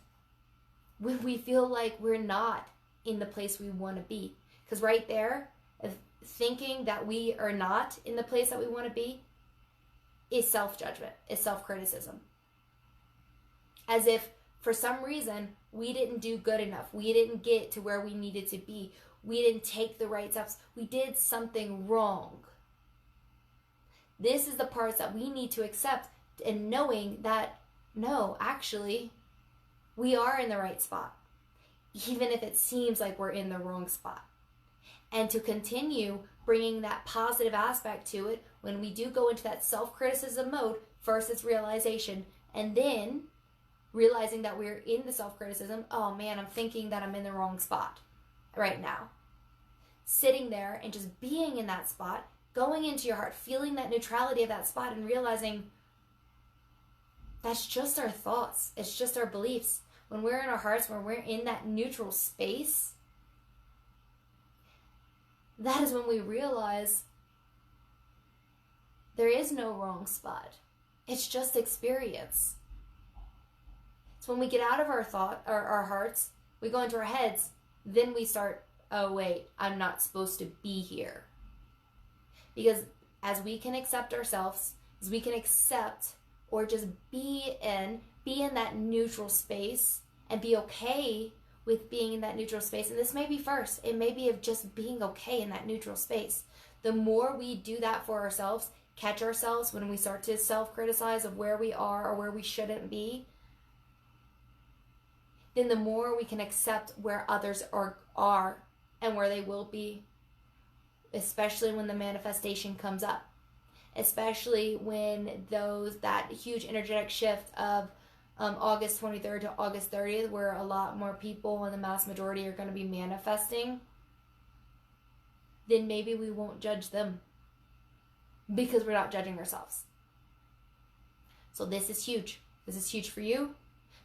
when we feel like we're not in the place we want to be. Because right there, thinking that we are not in the place that we want to be is self-judgment, is self-criticism. As if for some reason we didn't do good enough. We didn't get to where we needed to be. We didn't take the right steps. We did something wrong. This is the parts that we need to accept, and knowing that, no, actually, we are in the right spot, even if it seems like we're in the wrong spot. And to continue bringing that positive aspect to it, when we do go into that self-criticism mode, first it's realization, and then realizing that we're in the self-criticism. Oh man, I'm thinking that I'm in the wrong spot right now. Sitting there and just being in that spot, going into your heart, feeling that neutrality of that spot, and realizing that's just our thoughts. It's just our beliefs. When we're in our hearts, when we're in that neutral space, that is when we realize there is no wrong spot. It's just experience. It's when we get out of our our hearts, we go into our heads, then we start, oh wait, I'm not supposed to be here. Because as we can accept ourselves, as we can accept or just be in that neutral space and be okay with being in that neutral space. And this may be first. It may be of just being okay in that neutral space. The more we do that for ourselves, catch ourselves when we start to self-criticize of where we are or where we shouldn't be, then the more we can accept where others are and where they will be, especially when the manifestation comes up. Especially when that huge energetic shift of August 23rd to August 30th, where a lot more people in the mass majority are going to be manifesting, then maybe we won't judge them because we're not judging ourselves. So this is huge. This is huge for you,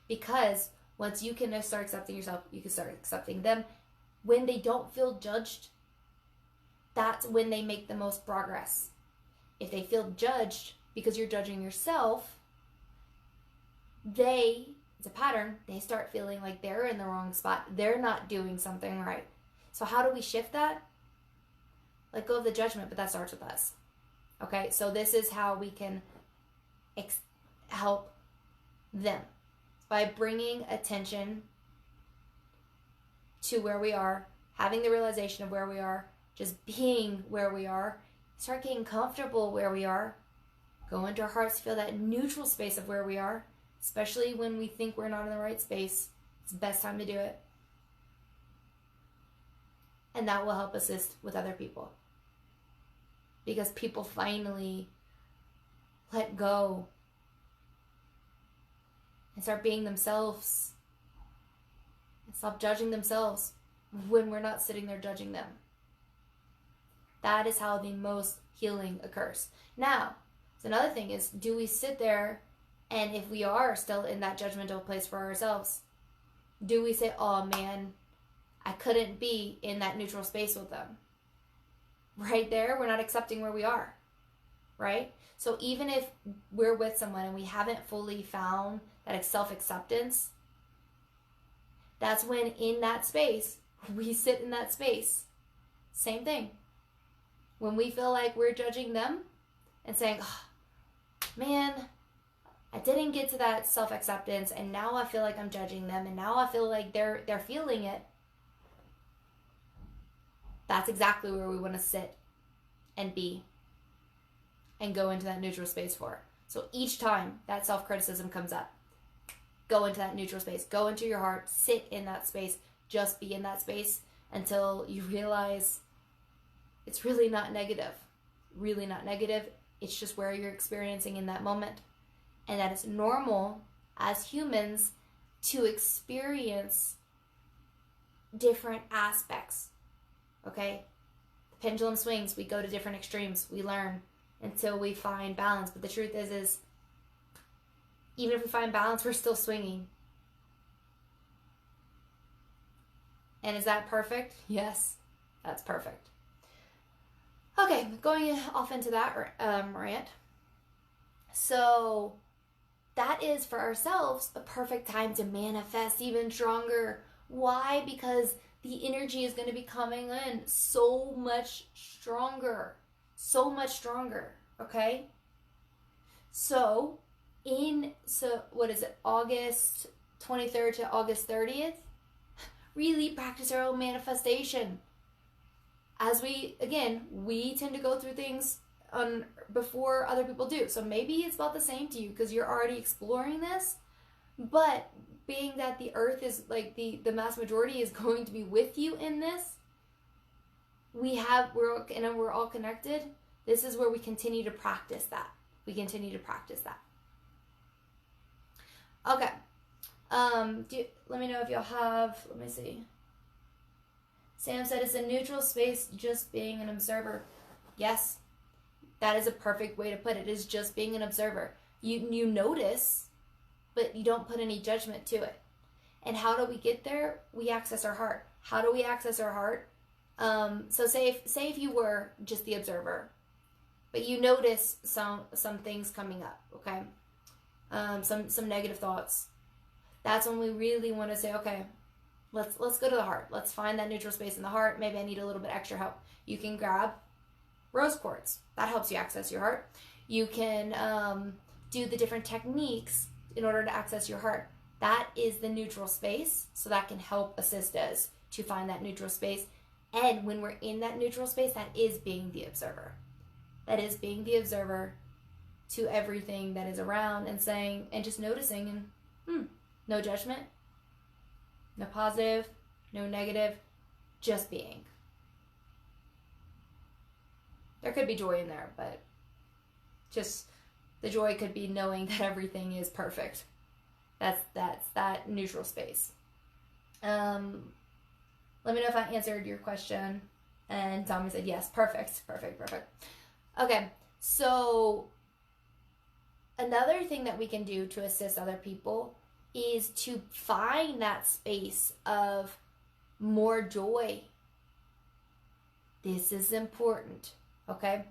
because once you can start accepting yourself, you can start accepting them. When they don't feel judged, that's when they make the most progress. If they feel judged because you're judging yourself, it's a pattern, they start feeling like they're in the wrong spot. They're not doing something right. So how do we shift that? Let go of the judgment, but that starts with us. Okay, so this is how we can help them. By bringing attention to where we are, having the realization of where we are, just being where we are, start getting comfortable where we are, go into our hearts, feel that neutral space of where we are, especially when we think we're not in the right space. It's the best time to do it. And that will help assist with other people. Because people finally let go and start being themselves and stop judging themselves when we're not sitting there judging them. That is how the most healing occurs. Now, so another thing is, do we sit there, and if we are still in that judgmental place for ourselves, do we say, oh man, I couldn't be in that neutral space with them? Right there, we're not accepting where we are, right? So even if we're with someone and we haven't fully found that self-acceptance, that's when in that space, we sit in that space. Same thing. When we feel like we're judging them and saying, oh, man, I didn't get to that self-acceptance, and now I feel like I'm judging them, and now I feel like they're feeling it. That's exactly where we want to sit and be and go into that neutral space for. So each time that self-criticism comes up, go into that neutral space. Go into your heart. Sit in that space. Just be in that space until you realize it's really not negative. Really not negative. It's just where you're experiencing in that moment. And that it's normal as humans to experience different aspects. Okay? The pendulum swings. We go to different extremes. We learn until we find balance. But the truth is even if we find balance, we're still swinging. And is that perfect? Yes, that's perfect. Okay, going off into that rant. So that is for ourselves a perfect time to manifest even stronger. Why? Because the energy is going to be coming in so much stronger. So much stronger. Okay? So what is it, August 23rd to August 30th, really practice our own manifestation. As we tend to go through things before other people do. So maybe it's about the same to you because you're already exploring this, but being that the earth is like the mass majority is going to be with you in this, we're all connected. This is where we continue to practice that. Okay. Let me know if y'all have, let me see. Sam said it's a neutral space, just being an observer. Yes, that is a perfect way to put it, is just being an observer. You notice, but you don't put any judgment to it. And how do we get there? We access our heart. How do we access our heart? So say if you were just the observer, but you notice some things coming up, okay? Some negative thoughts. That's when we really want to say, okay, let's go to the heart. Let's find that neutral space in the heart. Maybe I need a little bit extra help. You can grab rose quartz. That helps you access your heart. You can do the different techniques in order to access your heart. That is the neutral space. So that can help assist us to find that neutral space. And when we're in that neutral space, that is being the observer. That is being the observer to everything that is around and saying, and just noticing, and no judgment, no positive, no negative, just being. There could be joy in there, but just the joy could be knowing that everything is perfect. That's that neutral space. Let me know if I answered your question. And Tommy said yes. Perfect. Okay, so another thing that we can do to assist other people is to find that space of more joy. This is important, okay?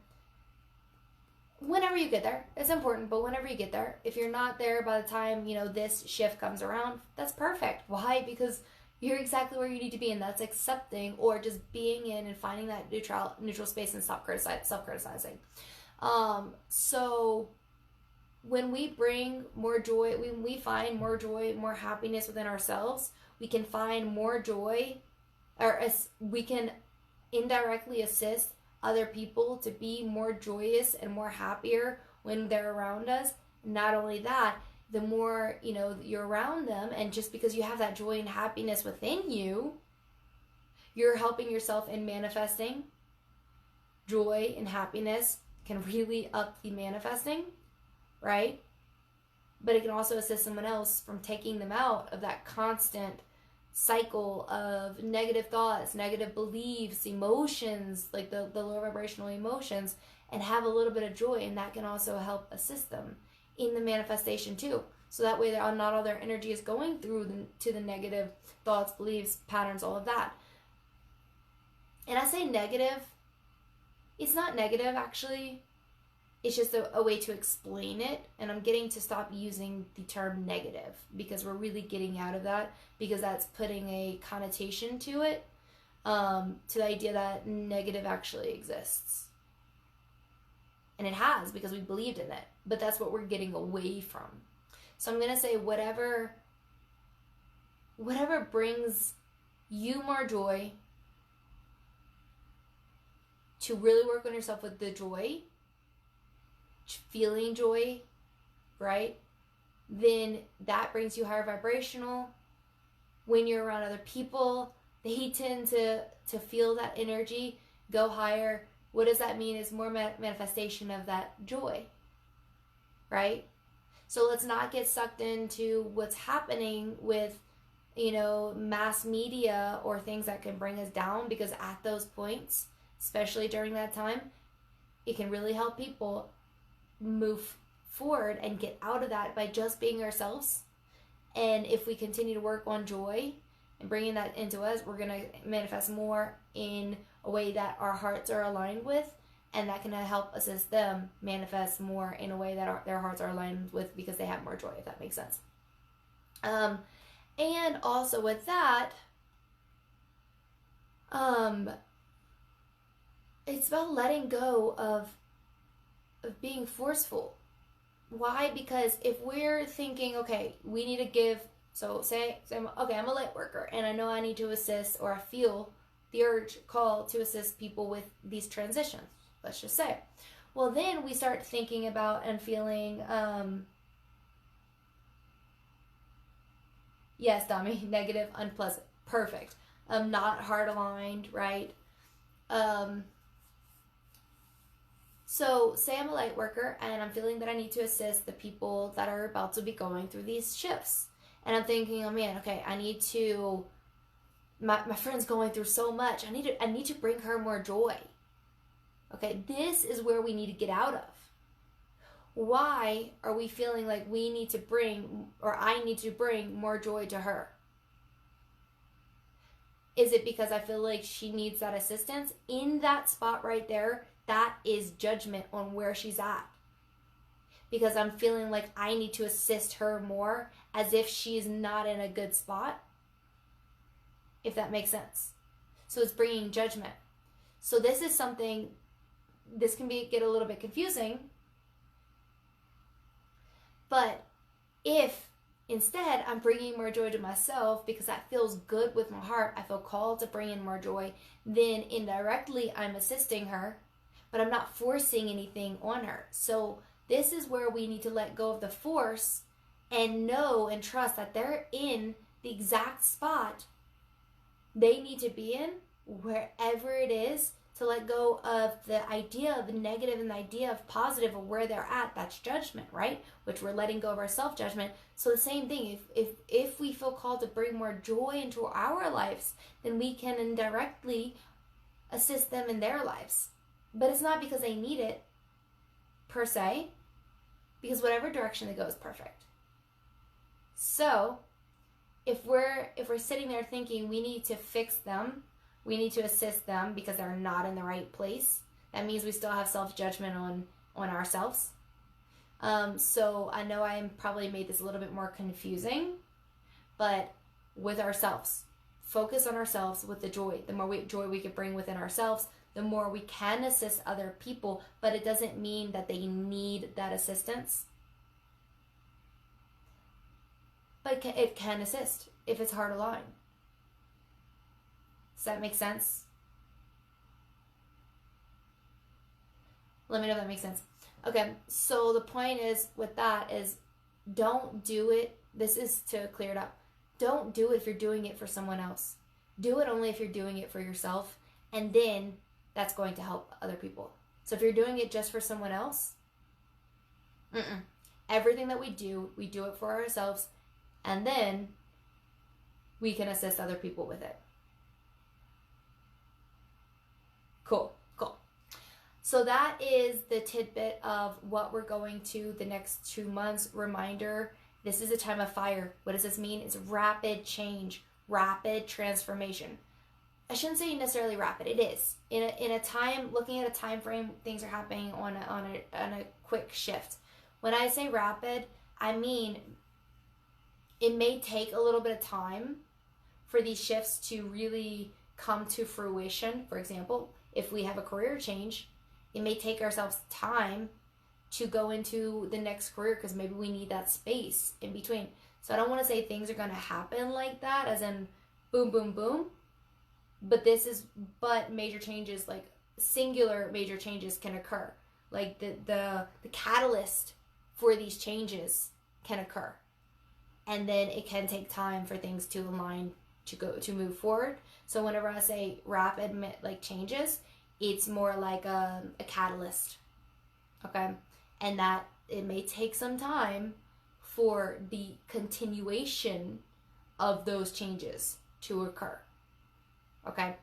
Whenever you get there, it's important, but whenever you get there, if you're not there by the time, this shift comes around, that's perfect. Why? Because you're exactly where you need to be, and that's accepting or just being in and finding that neutral space and stop self-criticizing. So when we bring more joy, when we find more joy, more happiness within ourselves, we can find more joy, or we can indirectly assist other people to be more joyous and more happier when they're around us. Not only that, the more you're around them, and just because you have that joy and happiness within you, you're helping yourself in manifesting. Joy and happiness can really up the manifesting, right? But it can also assist someone else from taking them out of that constant cycle of negative thoughts, negative beliefs, emotions, like the lower vibrational emotions, and have a little bit of joy, and that can also help assist them in the manifestation too. So that way not all their energy is going through to the negative thoughts, beliefs, patterns, all of that. And I say negative, it's not negative actually. It's just a way to explain it, and I'm getting to stop using the term negative because we're really getting out of that, because that's putting a connotation to it, to the idea that negative actually exists. And it has, because we believed in it, but that's what we're getting away from. So I'm going to say whatever brings you more joy, to really work on yourself with the joy, feeling joy, right? Then that brings you higher vibrational. When you're around other people, they tend to feel that energy, go higher. What does that mean? Is more manifestation of that joy, right? So let's not get sucked into what's happening with, mass media or things that can bring us down, because at those points, especially during that time, it can really help people move forward and get out of that by just being ourselves. And if we continue to work on joy and bringing that into us, we're going to manifest more in a way that our hearts are aligned with, and that can help assist them manifest more in a way that their hearts are aligned with, because they have more joy, if that makes sense. And also with that, it's about letting go of being forceful. Why? Because if we're thinking, okay, we need to give, so say I'm a light worker and I know I need to assist, or I feel the urge, call to assist people with these transitions, let's just say. Well, then we start thinking about and feeling, yes, Dami, negative, unpleasant, perfect, not heart aligned, right? So say I'm a light worker and I'm feeling that I need to assist the people that are about to be going through these shifts. And I'm thinking, oh man, okay, I need to, my friend's going through so much. I need to bring her more joy. Okay, this is where we need to get out of. Why are we feeling like we need to bring, or I need to bring more joy to her? Is it because I feel like she needs that assistance? In that spot right there, that is judgment on where she's at. Because I'm feeling like I need to assist her more, as if she's not in a good spot. If that makes sense. So it's bringing judgment. So this is something, this can get a little bit confusing. But if instead I'm bringing more joy to myself because that feels good with my heart, I feel called to bring in more joy, then indirectly I'm assisting her, but I'm not forcing anything on her. So this is where we need to let go of the force and know and trust that they're in the exact spot they need to be in, wherever it is, to let go of the idea of the negative and the idea of positive of where they're at. That's judgment, right? Which we're letting go of our self-judgment. So the same thing, if we feel called to bring more joy into our lives, then we can indirectly assist them in their lives. But it's not because they need it, per se, because whatever direction they go is perfect. So, if we're sitting there thinking we need to fix them, we need to assist them because they're not in the right place, that means we still have self-judgment on ourselves. So I know I probably made this a little bit more confusing, but with ourselves, focus on ourselves with the joy. The more joy we can bring within ourselves, the more we can assist other people, but it doesn't mean that they need that assistance. But it can assist if it's heart aligned. Does that make sense? Let me know if that makes sense. Okay, so the point is with that is, don't do it. This is to clear it up. Don't do it if you're doing it for someone else. Do it only if you're doing it for yourself, and then that's going to help other people. So if you're doing it just for someone else, everything that we do it for ourselves, and then we can assist other people with it. Cool. So that is the tidbit of what we're going to the next 2 months. Reminder, this is a time of fire. What does this mean? It's rapid change, rapid transformation. I shouldn't say necessarily rapid. It is. In a time, looking at a time frame, things are happening on a quick shift. When I say rapid, I mean it may take a little bit of time for these shifts to really come to fruition. For example, if we have a career change, it may take ourselves time to go into the next career, because maybe we need that space in between. So I don't want to say things are going to happen like that, as in boom, boom, boom. But major changes, like singular major changes, can occur. Like the catalyst for these changes can occur. And then it can take time for things to align to move forward. So whenever I say rapid like changes, it's more like a catalyst. Okay? And that it may take some time for the continuation of those changes to occur. Okay?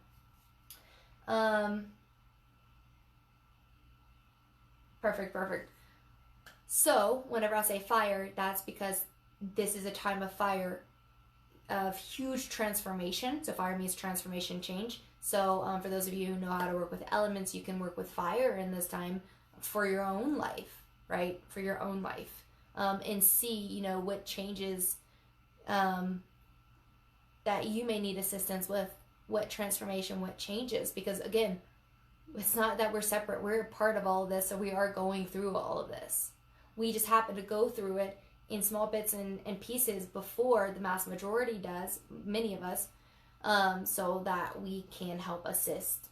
Perfect. So whenever I say fire, that's because this is a time of fire, of huge transformation. So fire means transformation, change. So for those of you who know how to work with elements, you can work with fire in this time for your own life, right? For your own life. And see, what changes that you may need assistance with, what transformation, what changes. Because again, it's not that we're separate. We're a part of all of this, so we are going through all of this. We just happen to go through it in small bits and pieces before the mass majority does, many of us, so that we can help assist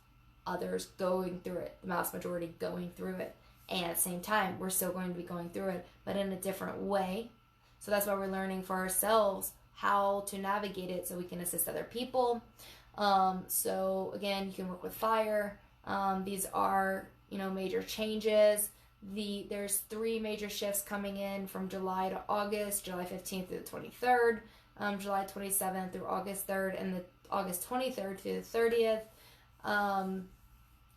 others going through it, the mass majority going through it. And at the same time, we're still going to be going through it, but in a different way. So that's why we're learning for ourselves how to navigate it so we can assist other people. So again, you can work with fire. These are, major changes. There's 3 major shifts coming in from July to August, July 15th through the 23rd, July 27th through August 3rd, and the August 23rd through the 30th.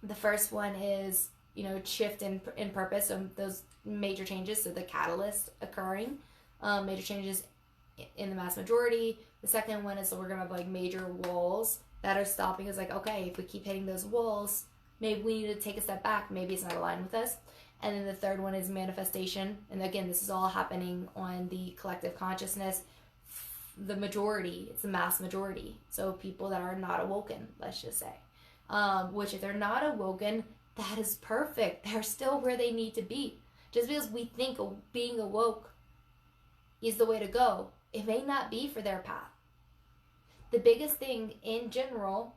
The first one is, shift in purpose, so those major changes, so the catalyst occurring, major changes in the mass majority. The second one is, so we're going to have like major walls that are stopping us, like, okay, if we keep hitting those walls, maybe we need to take a step back, maybe it's not aligned with us. And then the third one is manifestation. And again, this is all happening on the collective consciousness. The majority, it's the mass majority. So people that are not awoken, let's just say. Which if they're not awoken, that is perfect. They're still where they need to be. Just because we think being awoke is the way to go, it may not be for their path. The biggest thing in general,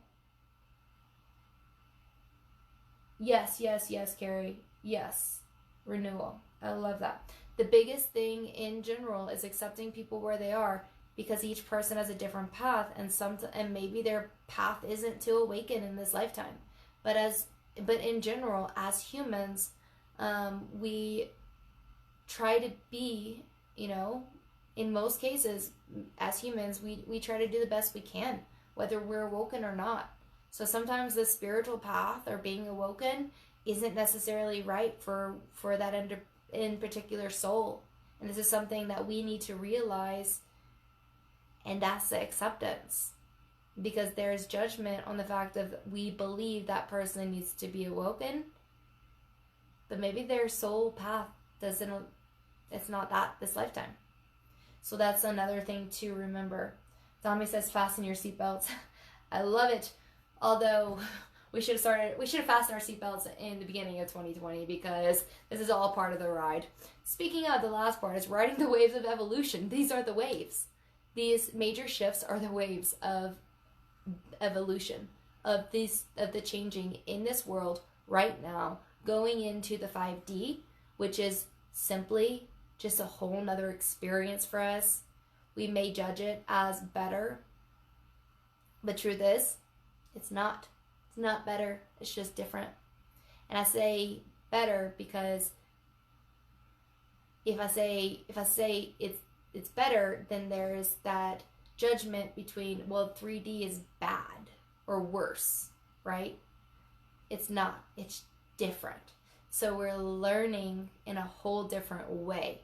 yes, Carrie. Yes, renewal. I love that. The biggest thing in general is accepting people where they are, because each person has a different path, and maybe their path isn't to awaken in this lifetime. But in general, as humans, we try to be, in most cases, as humans, we try to do the best we can, whether we're awoken or not. So sometimes the spiritual path or being awoken isn't necessarily right for that in particular soul. And this is something that we need to realize, and that's the acceptance. Because there's judgment on the fact of we believe that person needs to be awoken, but maybe their soul path it's not that this lifetime. So that's another thing to remember. Tommy says fasten your seatbelts. I love it. Although we should have fastened our seatbelts in the beginning of 2020, because this is all part of the ride. Speaking of, the last part is riding the waves of evolution. These are the waves. These major shifts are the waves of evolution, of the changing in this world right now, going into the 5D, which is simply just a whole nother experience for us. We may judge it as better, but truth is, it's not. It's not better. It's just different. And I say better because if I say it's better, then there's that judgment between, well, 3D is bad or worse, right? It's not. It's different. So we're learning in a whole different way.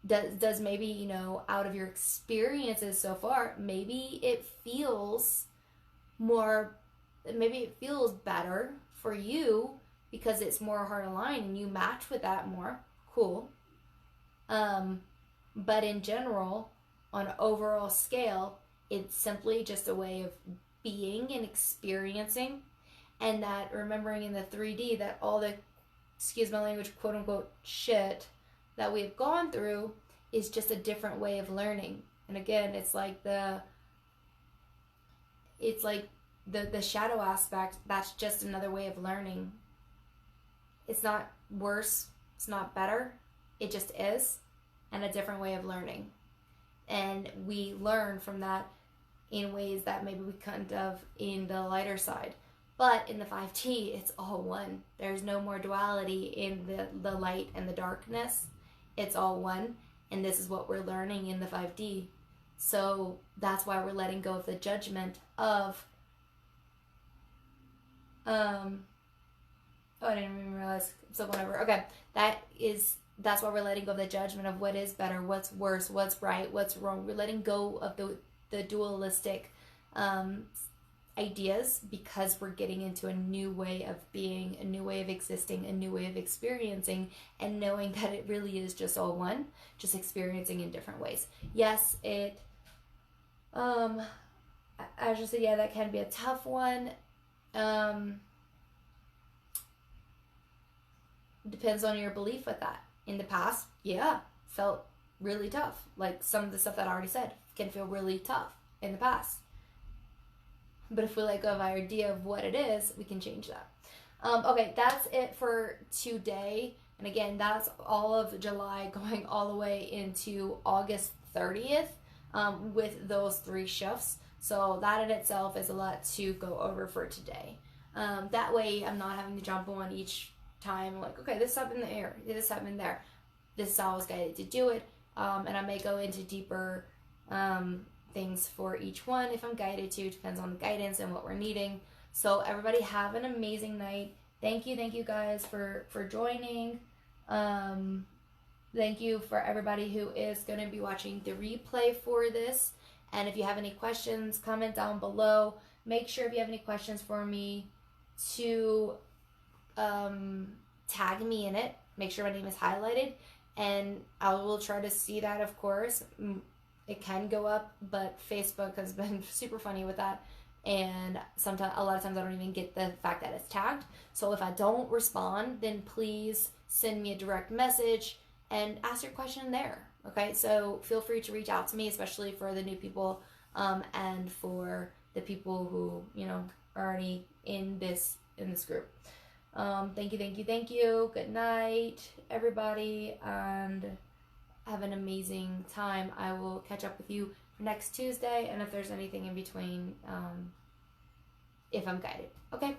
Does maybe, out of your experiences so far, maybe it feels better for you because it's more heart aligned and you match with that more. Cool. But in general, on an overall scale, it's simply just a way of being and experiencing, and that remembering in the 3D that all the excuse my language, quote unquote shit that we've gone through is just a different way of learning. And again, it's like the shadow aspect, that's just another way of learning. It's not worse, it's not better, it just is, and a different way of learning. And we learn from that in ways that maybe we couldn't have in the lighter side. But in the 5D, it's all one. There's no more duality in the light and the darkness. It's all one. And this is what we're learning in the 5D. So that's why we're letting go of the judgment of, oh, I didn't even realize, so whatever. Okay, that's why we're letting go of the judgment of what is better, what's worse, what's right, what's wrong. We're letting go of the dualistic ideas, because we're getting into a new way of being, a new way of existing, a new way of experiencing, and knowing that it really is just all one, just experiencing in different ways. Yes, it, I just said, yeah, that can be a tough one. Depends on your belief with that. In the past, yeah, felt really tough. Like some of the stuff that I already said can feel really tough in the past. But if we let go of our idea of what it is, we can change that. Okay, that's it for today. And again, that's all of July going all the way into August 30th with those 3 shifts. So that in itself is a lot to go over for today. That way I'm not having to jump on each time like, okay, this happened there, this happened there. This is how I was guided to do it. And I may go into deeper things for each one if I'm guided to. Depends on the guidance and what we're needing. So everybody have an amazing night. Thank you guys for joining. Thank you for everybody who is going to be watching the replay for this. And if you have any questions, comment down below. Make sure if you have any questions for me to tag me in it. Make sure my name is highlighted, and I will try to see that, of course. It can go up, but Facebook has been super funny with that, and a lot of times I don't even get the fact that it's tagged. So if I don't respond, then please send me a direct message and ask your question there. Okay, so feel free to reach out to me, especially for the new people, and for the people who, you know, are already in this group. Thank you. Good night, everybody, and have an amazing time. I will catch up with you for next Tuesday, and if there's anything in between, if I'm guided. Okay.